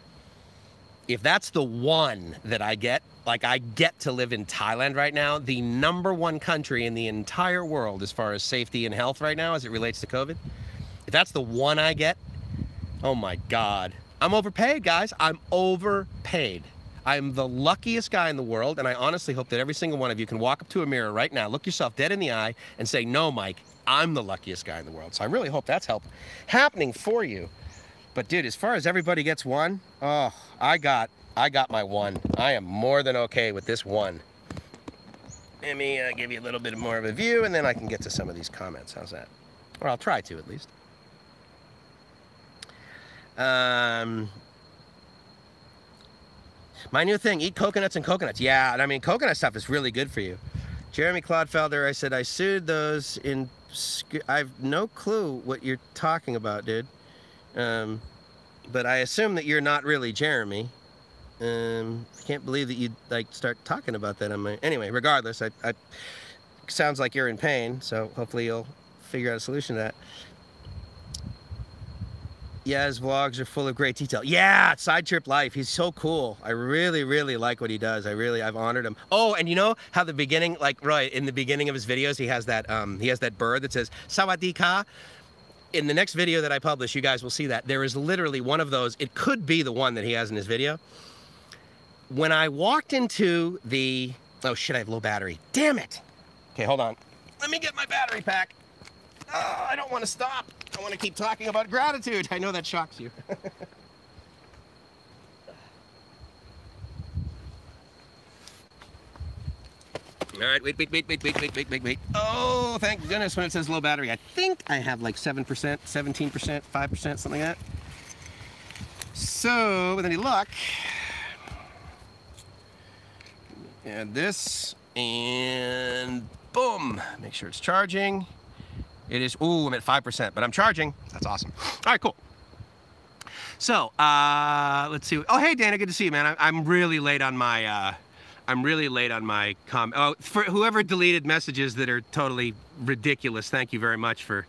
if that's the one that I get, like I get to live in Thailand right now, the #1 country in the entire world as far as safety and health right now as it relates to COVID, if that's the one I get, oh my God, I'm overpaid, guys. I'm overpaid. I'm the luckiest guy in the world, and I honestly hope that every single one of you can walk up to a mirror right now, look yourself dead in the eye, and say, no, Mike, I'm the luckiest guy in the world. So I really hope that's happening for you. But dude, as far as everybody gets one, oh, I got my one. I am more than okay with this one. Let me give you a little bit more of a view, and then I can get to some of these comments. How's that? Or I'll try to, at least. My new thing, eat coconuts and coconuts. Yeah, I mean, coconut stuff is really good for you. Jeremy Clodfelder, I said, I sued those in... I have no clue what you're talking about, dude. But I assume that you're not really Jeremy. I can't believe that you'd like start talking about that on my... Anyway, regardless, I sounds like you're in pain, so hopefully you'll figure out a solution to that. Yeah, his vlogs are full of great detail. Yeah, Side Trip Life. He's so cool. I really, really like what he does. I've honored him. Oh, and you know how the beginning, like right in the beginning of his videos, he has that bird that says Sawadee-Ka. In the next video that I publish, you guys will see that there is literally one of those. It could be the one that he has in his video. When I walked into the, oh shit, I have low battery. Damn it. Okay, hold on. Let me get my battery pack. Oh, I don't want to stop. I want to keep talking about gratitude. I know that shocks you. All right, wait. Oh, thank goodness when it says low battery. I think I have like 7%, 17%, 5%, something like that. So, with any luck, add this, and boom. Make sure it's charging. It is, ooh, I'm at 5%, but I'm charging. That's awesome. All right, cool. So, let's see. Oh, hey, Dana, good to see you, man. I'm really late on my, oh, for whoever deleted messages that are totally ridiculous, thank you very much for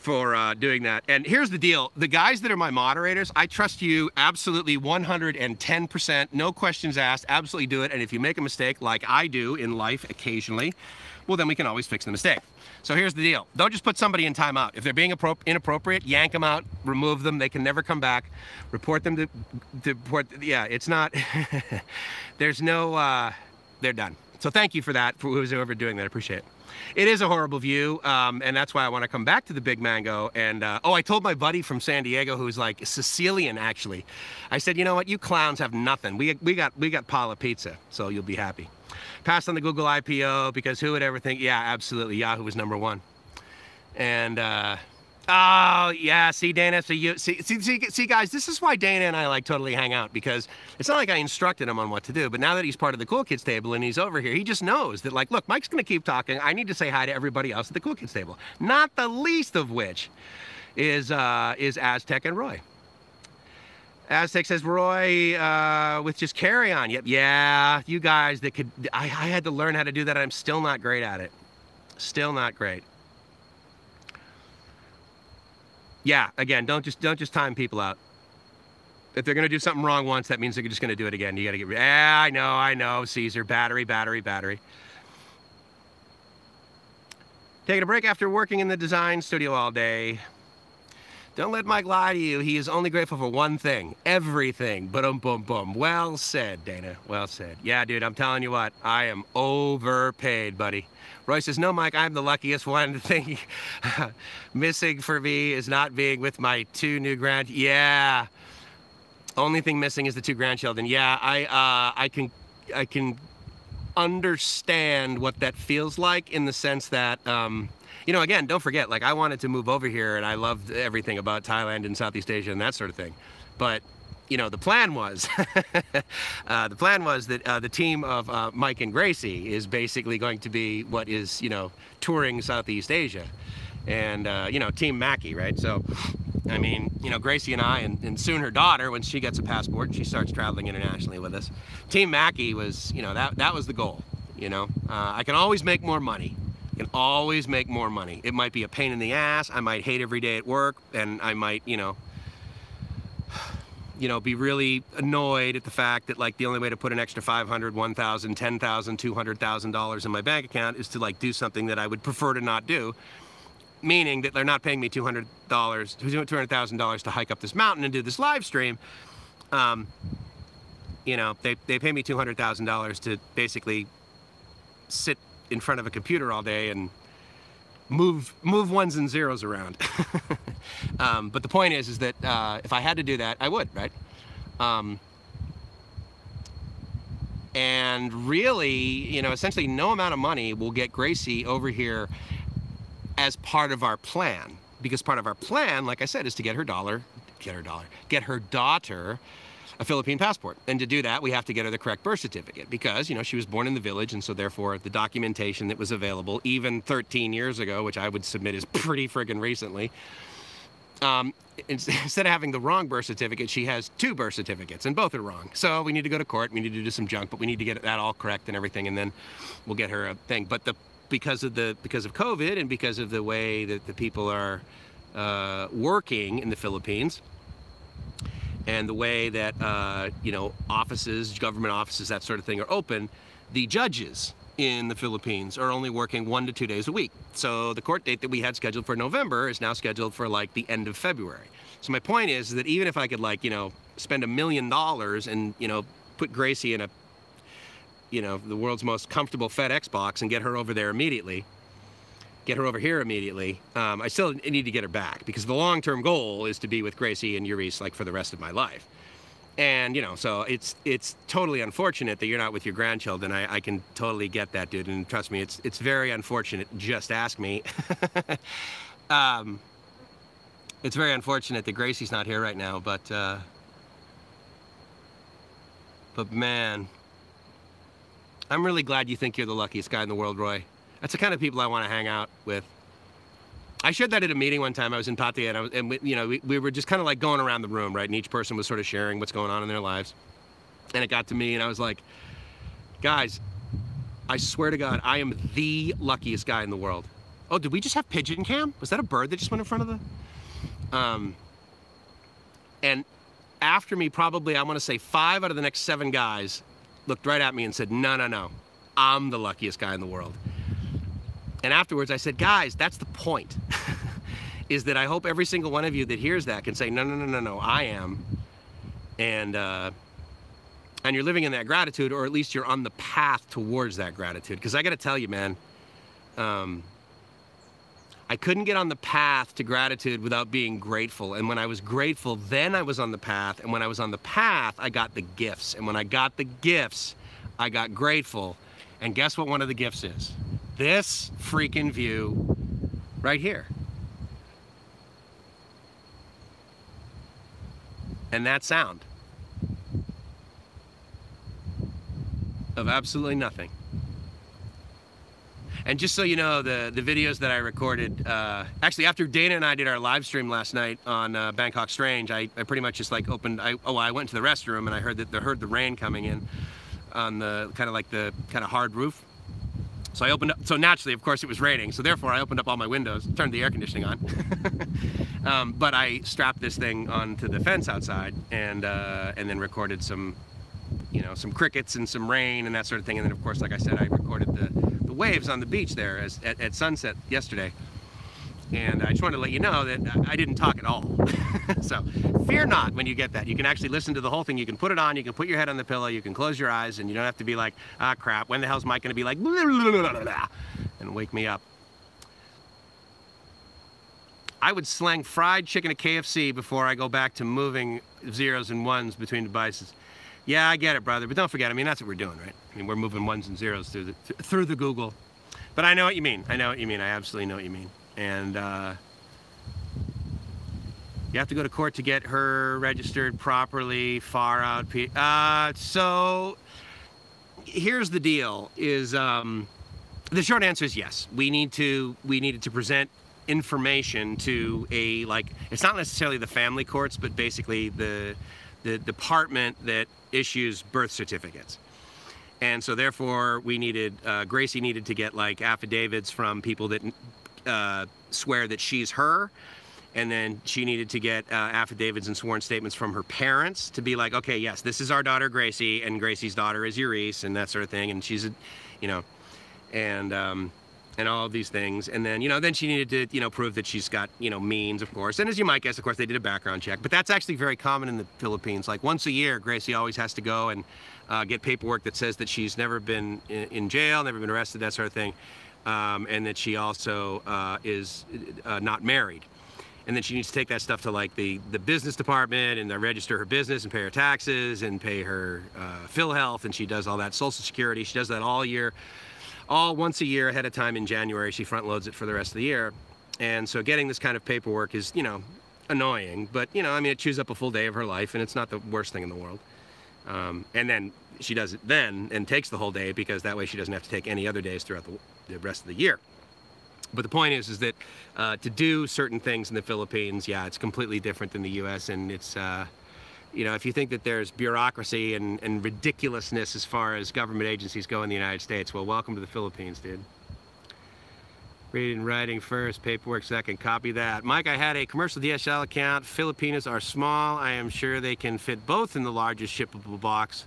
for doing that. And here's the deal. The guys that are my moderators, I trust you absolutely 110%, no questions asked, absolutely do it. And if you make a mistake, like I do in life occasionally, well, then we can always fix the mistake. So here's the deal. Don't just put somebody in timeout. If they're being inappropriate, yank them out, remove them. They can never come back. Report them to report. Yeah, it's not, there's no, they're done. So thank you for that, for who's ever doing that. I appreciate it. It is a horrible view, and that's why I want to come back to the Big Mango. And oh, I told my buddy from San Diego, who's like Sicilian, actually. I said, you know what? You clowns have nothing. We got Pala Pizza, so you'll be happy. Passed on the Google IPO because who would ever think? Yeah, absolutely. Yahoo was #1. And oh yeah, see Dana, so you see guys, this is why Dana and I like totally hang out, because it's not like I instructed him on what to do, but now that he's part of the Cool Kids table and he's over here, he just knows that, like, look, Mike's gonna keep talking. I need to say hi to everybody else at the Cool Kids table, not the least of which is Aztec and Roy. Aztec says, Roy, with just carry on. Yep, yeah, you guys that could, I had to learn how to do that. I'm still not great at it. Still not great. Yeah, again, don't just time people out. If they're gonna do something wrong once, that means they're just gonna do it again. You gotta get, yeah, I know, Caesar, battery. Taking a break after working in the design studio all day. Don't let Mike lie to you. He is only grateful for one thing. Everything. Boom. Well said, Dana. Well said. Yeah, dude, I'm telling you what. I am overpaid, buddy. Roy says, no, Mike, I'm the luckiest one. The thing missing for me is not being with my 2 new yeah. Only thing missing is the 2 grandchildren. Yeah, I can understand what that feels like, in the sense that, you know, again, don't forget, like, I wanted to move over here and I loved everything about Thailand and Southeast Asia and that sort of thing. But, you know, the plan was, that the team of Mike and Gracie is basically going to be what is, you know, touring Southeast Asia. And, you know, Team Mackie, right? So, I mean, you know, Gracie and I, and soon her daughter, when she gets a passport and she starts traveling internationally with us, Team Mackie was, you know, that was the goal, you know? I can always make more money. Can always make more money. It might be a pain in the ass. I might hate every day at work, and I might, you know, be really annoyed at the fact that, like, the only way to put an extra $500, $1,000, $10,000, $200,000 in my bank account is to, like, do something that I would prefer to not do. Meaning that they're not paying me $200,000 to hike up this mountain and do this live stream. You know, they pay me $200,000 to basically sit in front of a computer all day and move ones and zeros around. But the point is that if I had to do that, I would, right? And really, you know, essentially no amount of money will get Gracie over here as part of our plan. Because part of our plan, like I said, is to get her daughter a Philippine passport. And to do that, we have to get her the correct birth certificate, because, you know, she was born in the village, and so therefore the documentation that was available even 13 years ago, which I would submit is pretty friggin' recently, instead of having the wrong birth certificate, she has 2 birth certificates, and both are wrong. So we need to go to court, we need to do some junk, but we need to get that all correct and everything, and then we'll get her a thing. But because of COVID, and because of the way that the people are working in the Philippines, and the way that, you know, offices, government offices, that sort of thing are open, the judges in the Philippines are only working 1 to 2 days a week. So the court date that we had scheduled for November is now scheduled for, like, the end of February. So my point is that even if I could, like, you know, spend $1 million and, you know, put Gracie in a, you know, the world's most comfortable FedEx box and get her over there immediately, get her over here immediately, I still need to get her back, because the long-term goal is to be with Gracie and Euryce, like, for the rest of my life. And, you know, so it's totally unfortunate that you're not with your grandchildren. I can totally get that, dude, and trust me, it's very unfortunate. Just ask me. It's very unfortunate that Gracie's not here right now, but man, I'm really glad you think you're the luckiest guy in the world, Roy. That's the kind of people I want to hang out with. I shared that at a meeting one time. I was in Pattaya, and we were just kind of like going around the room, right? And each person was sort of sharing what's going on in their lives. And it got to me, and I was like, guys, I swear to God, I am the luckiest guy in the world. Oh, did we just have pigeon cam? Was that a bird that just went in front of the... And after me, probably, I want to say 5 out of the next 7 guys looked right at me and said, no, no, no, I'm the luckiest guy in the world. And afterwards I said, guys, that's the point, is that I hope every single one of you that hears that can say, no, no, no, no, no, I am. And you're living in that gratitude, or at least you're on the path towards that gratitude. Because I got to tell you, man, I couldn't get on the path to gratitude without being grateful. And when I was grateful, then I was on the path. And when I was on the path, I got the gifts. And when I got the gifts, I got grateful. And guess what one of the gifts is? This freaking view right here. And that sound of absolutely nothing. And just so you know, the videos that I recorded, actually after Dana and I did our live stream last night on Bangkok Strange, I pretty much just like opened, I went to the restroom and I heard the rain coming in on the kind of hard roof. So I opened up, so naturally, of course, it was raining. So therefore I opened up all my windows, turned the air conditioning on. But I strapped this thing onto the fence outside and then recorded some, you know, some crickets and some rain and that sort of thing. And then of course, like I said, I recorded the waves on the beach there at sunset yesterday. And I just wanted to let you know that I didn't talk at all. So fear not when you get that. You can actually listen to the whole thing. You can put it on, you can put your head on the pillow, you can close your eyes, and you don't have to be like, ah, crap, when the hell's Mike gonna be like, blah, blah, blah, blah, blah, and wake me up. I would slang fried chicken at KFC before I go back to moving zeros and ones between devices. Yeah, I get it, brother, but don't forget, I mean, that's what we're doing, right? I mean, we're moving ones and zeros through the Google. But I know what you mean. I know what you mean. I absolutely know what you mean. And you have to go to court to get her registered properly, far out. So here's the deal: is the short answer is yes. We needed to present information to a, like, it's not necessarily the family courts, but basically the department that issues birth certificates. And so therefore we needed, Gracie needed to get like affidavits from people that swear that she's her. And then she needed to get affidavits and sworn statements from her parents to be like, okay, yes, this is our daughter Gracie, and Gracie's daughter is Euryce, and that sort of thing. And she's a, you know, and all of these things. And then, you know, then she needed to, you know, prove that she's got, you know, means, of course. And as you might guess, of course, they did a background check. But that's actually very common in the Philippines. Like once a year, Gracie always has to go and get paperwork that says that she's never been in jail, never been arrested, that sort of thing. And that she also is not married. And then she needs to take that stuff to like the business department and register her business and pay her taxes and pay her PhilHealth, and she does all that, Social Security. She does that all year, all once a year ahead of time in January. She front loads it for the rest of the year. And so getting this kind of paperwork is, you know, annoying, but, you know, I mean, it chews up a full day of her life, and it's not the worst thing in the world. And then she does it then and takes the whole day, because that way she doesn't have to take any other days throughout the rest of the year. But the point is that to do certain things in the Philippines, yeah, it's completely different than the U.S. And it's, you know, if you think that there's bureaucracy and ridiculousness as far as government agencies go in the United States, well, welcome to the Philippines, dude. Reading, writing first, paperwork second, copy that. Mike, I had a commercial DSL account. Filipinos are small. I am sure they can fit both in the largest shippable box,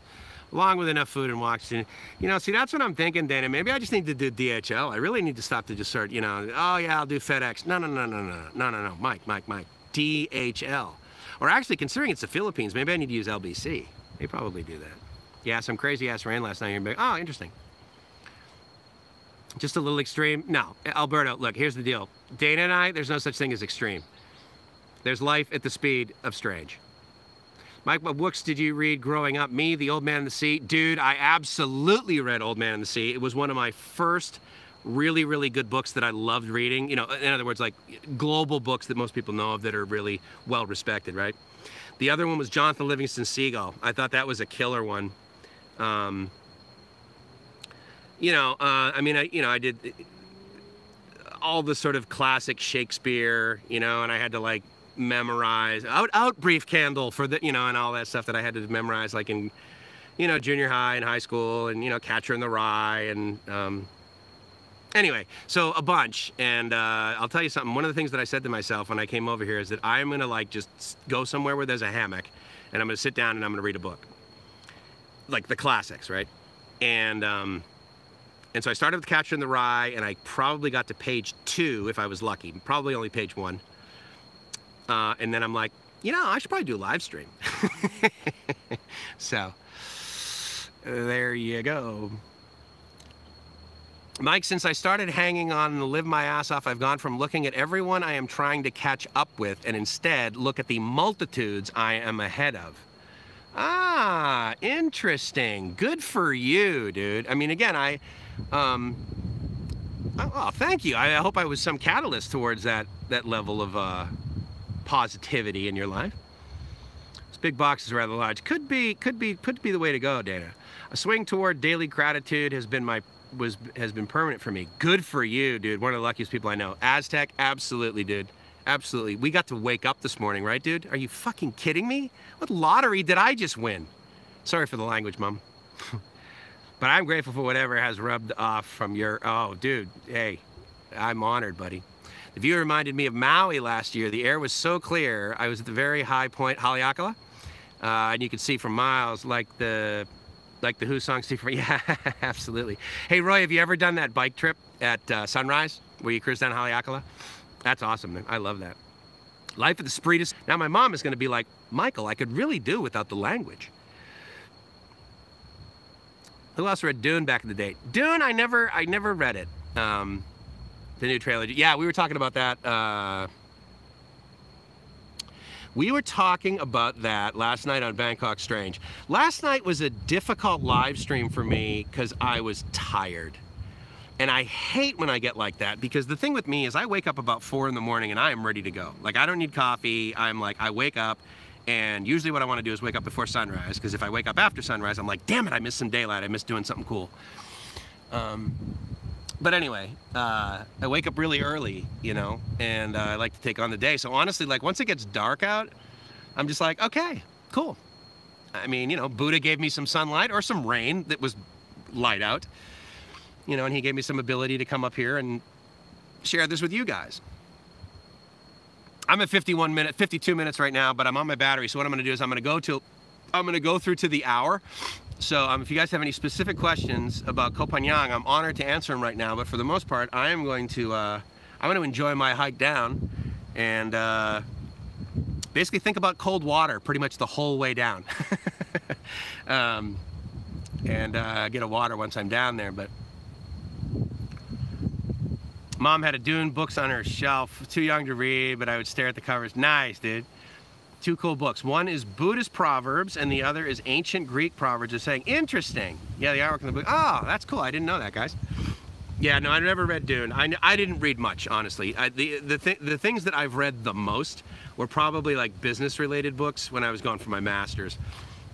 along with enough food and walks. You know, see, that's what I'm thinking, Dana. Maybe I just need to do DHL. I really need to stop to just sort, you know, oh yeah, I'll do FedEx. No, Mike. DHL. Or actually, considering it's the Philippines, maybe I need to use LBC. They probably do that. Yeah, some crazy ass rain last night. You're like, oh, interesting. Just a little extreme. No, Alberto, look, here's the deal. Dana and I, there's no such thing as extreme. There's life at the speed of strange. Mike, what books did you read growing up? Me, The Old Man and the Sea. Dude, I absolutely read Old Man and the Sea. It was one of my first really, really good books that I loved reading. You know, in other words, like global books that most people know of that are really well respected, right? The other one was Jonathan Livingston Seagull. I thought that was a killer one. You know, I mean, I did all the sort of classic Shakespeare, you know, and I had to like memorize out brief candle for the, you know, and all that stuff that I had to memorize like in, you know, junior high and high school, and, you know, Catcher in the Rye, and Anyway, so a bunch, and I'll tell you something. One of the things that I said to myself when I came over here is that I'm gonna like just go somewhere where there's a hammock, and I'm gonna sit down and I'm gonna read a book, like the classics, right? And so I started with Catcher in the Rye, and I probably got to page 2 if I was lucky, probably only page 1. And then I'm like, you know, I should probably do a live stream. So there you go. Mike, since I started hanging on and live my ass off, I've gone from looking at everyone I am trying to catch up with and instead look at the multitudes I am ahead of. Ah, interesting. Good for you, dude. I mean, again, oh, thank you. I hope I was some catalyst towards that level of positivity in your life. This big box is rather large. Could be the way to go, Dana. A swing toward daily gratitude has been permanent for me. Good for you, dude. One of the luckiest people I know. Aztec, absolutely, dude. Absolutely. We got to wake up this morning, right, dude? Are you fucking kidding me? What lottery did I just win? Sorry for the language, Mom. But I'm grateful for whatever has rubbed off from your... Oh, dude. Hey, I'm honored, buddy. The view reminded me of Maui last year. The air was so clear. I was at the very high point, Haleakala. And you could see for miles like the Who song, see from... Yeah, absolutely. Hey, Roy, have you ever done that bike trip at sunrise where you cruise down Haleakala? That's awesome, man. I love that. Life of the Spreetest. Now, my mom is going to be like, Michael, I could really do without the language. Who else read Dune back in the day? Dune, I never read it. The new trailer. Yeah, we were talking about that. We were talking about that last night on Bangkok Strange. Last night was a difficult live stream for me because I was tired. And I hate when I get like that because the thing with me is I wake up about 4 in the morning and I am ready to go. Like, I don't need coffee. I'm like, I wake up and usually what I want to do is wake up before sunrise, because if I wake up after sunrise, I'm like, damn it, I missed some daylight. I missed doing something cool. But anyway, I wake up really early, you know, and I like to take on the day. So honestly, like once it gets dark out, I'm just like, okay, cool. I mean, you know, Buddha gave me some sunlight or some rain that was light out. You know, and he gave me some ability to come up here and share this with you guys. I'm at 52 minutes right now, but I'm on my battery. So what I'm going to do is I'm going to go through to the hour. So if you guys have any specific questions about Koh Phangan, I'm honored to answer them right now. But for the most part, I am going to enjoy my hike down and basically think about cold water pretty much the whole way down. And get a water once I'm down there. But Mom had a Dune books on her shelf. Too young to read, but I would stare at the covers. Nice, dude. 2 cool books. One is Buddhist Proverbs, and the other is Ancient Greek Proverbs. Is saying, interesting. Yeah, the artwork in the book. Oh, that's cool. I didn't know that, guys. Yeah, no, I never read Dune. I didn't read much, honestly. The things that I've read the most were probably like business-related books when I was going for my master's.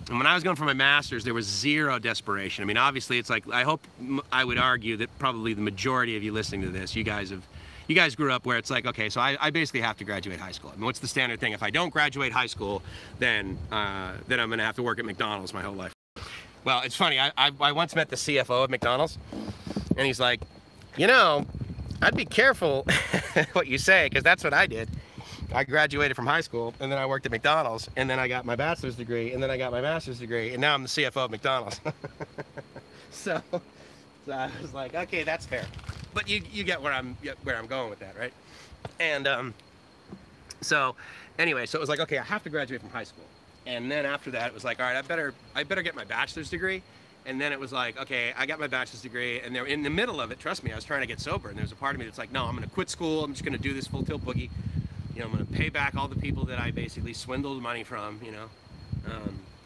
And when I was going for my master's, there was zero desperation. I mean, obviously, it's like, I would argue that probably the majority of you listening to this, you guys grew up where it's like, okay, so I basically have to graduate high school. I mean, what's the standard thing? If I don't graduate high school, then I'm going to have to work at McDonald's my whole life. Well, it's funny. I once met the CFO of McDonald's, and he's like, you know, I'd be careful what you say, because that's what I did. I graduated from high school, and then I worked at McDonald's, and then I got my bachelor's degree, and then I got my master's degree, and now I'm the CFO of McDonald's. So I was like, okay, that's fair. But you get where I'm going with that, right? And so anyway, so it was like, okay, I have to graduate from high school, and then after that, it was like, all right, I better get my bachelor's degree. And then it was like, okay, I got my bachelor's degree, and in the middle of it, trust me, I was trying to get sober, and there's a part of me that's like, no, I'm going to quit school. I'm just going to do this full tilt boogie. You know, I'm going to pay back all the people that I basically swindled money from, you know,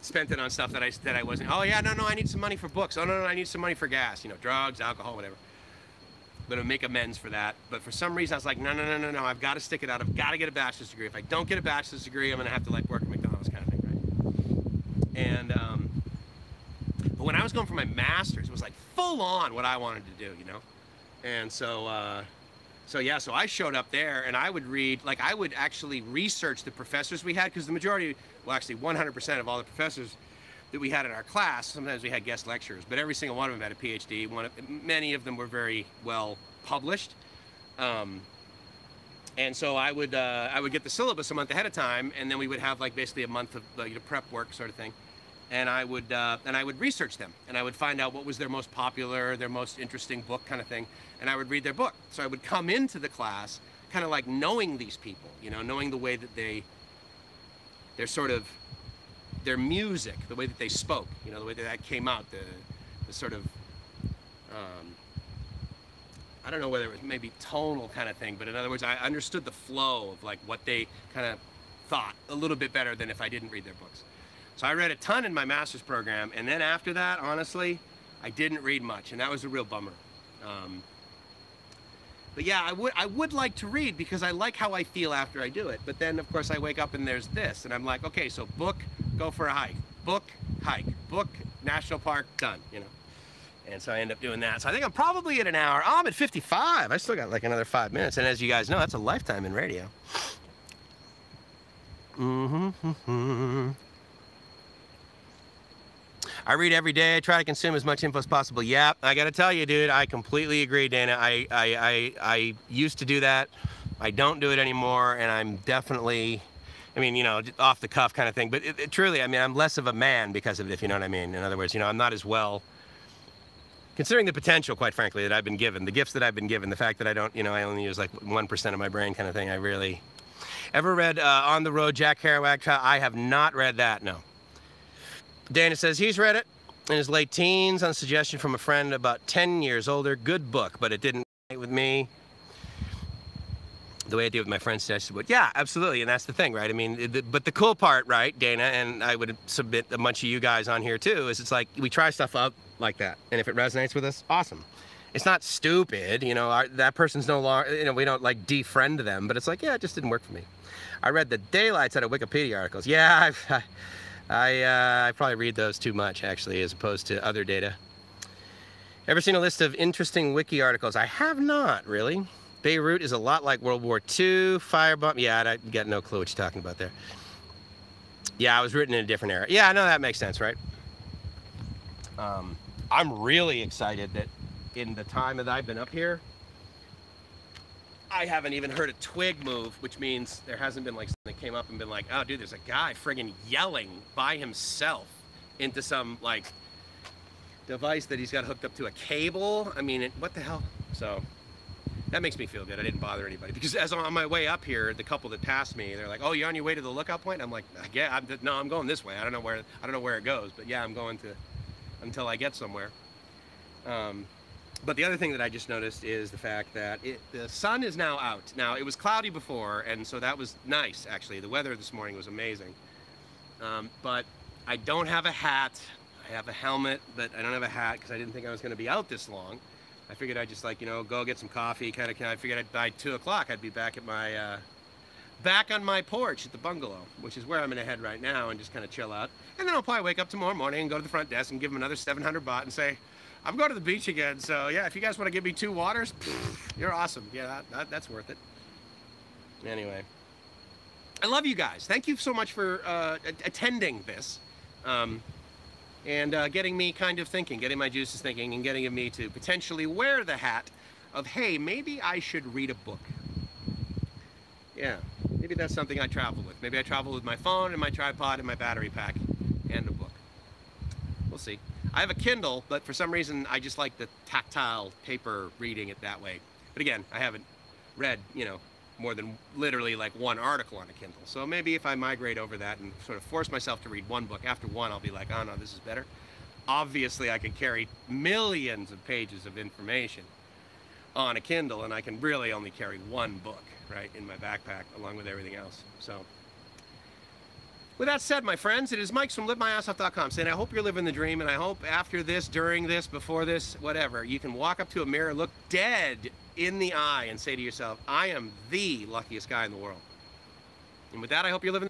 spent it on stuff that I wasn't, oh yeah, no, I need some money for books. Oh, no, I need some money for gas, you know, drugs, alcohol, whatever. I'm going to make amends for that. But for some reason, I was like, no, I've got to stick it out. I've got to get a bachelor's degree. If I don't get a bachelor's degree, I'm going to have to like work at McDonald's kind of thing, right? And, but when I was going for my master's, it was like full on what I wanted to do, you know? And so I showed up there, and I would read, like I would actually research the professors we had, because the majority, well actually 100% of all the professors that we had in our class, sometimes we had guest lecturers, but every single one of them had a PhD. Many of them were very well published. And so I would get the syllabus a month ahead of time, and then we would have like basically a month of prep work sort of thing, and I would research them, and I would find out what was their most popular, their most interesting book kind of thing, and I would read their book. So I would come into the class kind of like knowing these people, knowing the way that they're sort of, their music, the way that they spoke, the way that came out, the sort of, I don't know whether it was maybe tonal kind of thing, but in other words, I understood the flow of like what they kind of thought a little bit better than if I didn't read their books. So I read a ton in my master's program, and then after that, honestly, I didn't read much, and that was a real bummer. But yeah, I would like to read because I like how I feel after I do it. But then, of course, I wake up and there's this, and I'm like, okay, so book, go for a hike. Book, hike. Book, national park, done, And so I end up doing that. So I think I'm probably at an hour. Oh, I'm at 55. I still got like another 5 minutes. And as you guys know, that's a lifetime in radio. I read every day. I try to consume as much info as possible. Yeah, I got to tell you, dude, I completely agree, Dana. I used to do that. I don't do it anymore, and I'm definitely, I mean, off the cuff kind of thing. But truly, I mean, I'm less of a man because of it, if you know what I mean. In other words, I'm not as well, considering the potential, quite frankly, that I've been given, the gifts that I've been given, the fact that I don't, I only use like 1% of my brain kind of thing. I really, ever read On the Road, Jack Kerouac? I have not read that, no. Dana says he's read it in his late teens on suggestion from a friend about 10 years older. Good book, but it didn't resonate with me the way it did with my friend's suggested book. Yeah, absolutely, and that's the thing, right? I mean, but the cool part, right, Dana, and I would submit a bunch of you guys on here too, is it's like we try stuff out like that, and if it resonates with us, awesome. It's not stupid, that person's no longer, we don't like defriend them, but it's like, yeah, it just didn't work for me. I read the daylights out of Wikipedia articles. Yeah, I probably read those too much, actually, as opposed to other data. Ever seen a list of interesting wiki articles? I have not, really. Beirut is a lot like World War II, firebomb. Yeah, I got no clue what you're talking about there. Yeah, I was written in a different era. Yeah, I know that makes sense, right? I'm really excited that in the time that I've been up here, I haven't even heard a twig move, which means there hasn't been like something that came up and been like, oh dude, there's a guy friggin' yelling by himself into some like device that he's got hooked up to a cable. I mean, what the hell? So that makes me feel good. I didn't bother anybody because as on my way up here, the couple that passed me, they're like, oh, you're on your way to the lookout point? I'm like, yeah, no, I'm going this way. I don't know where it goes, but yeah, I'm going to until I get somewhere. But the other thing that I just noticed is the fact that the sun is now out. Now, it was cloudy before, and so that was nice, actually. The weather this morning was amazing. But I don't have a hat. I have a helmet, but I don't have a hat because I didn't think I was going to be out this long. I figured I'd just go get some coffee. I figured by 2 o'clock I'd be back at my, back on my porch at the bungalow, which is where I'm going to head right now and just kind of chill out. And then I'll probably wake up tomorrow morning and go to the front desk and give them another 700 baht and say, I'm going to the beach again, so yeah, if you guys want to give me 2 waters, you're awesome. Yeah, that's worth it. Anyway, I love you guys. Thank you so much for attending this and getting me kind of thinking, getting my juices thinking, and getting me to potentially wear the hat of, hey, maybe I should read a book. Yeah, maybe that's something I travel with. Maybe I travel with my phone and my tripod and my battery pack and a book. We'll see. I have a Kindle, but for some reason I just like the tactile paper reading it that way. But again, I haven't read, more than literally like 1 article on a Kindle. So maybe if I migrate over that and sort of force myself to read 1 book, after 1 I'll be like, oh no, this is better. Obviously I can carry millions of pages of information on a Kindle, and I can really only carry 1 book, right, in my backpack along with everything else. So with that said, my friends, it is Mike from LiveMyAssOff.com saying I hope you're living the dream, and I hope after this, during this, before this, whatever, you can walk up to a mirror, look dead in the eye, and say to yourself, I am the luckiest guy in the world. And with that, I hope you're living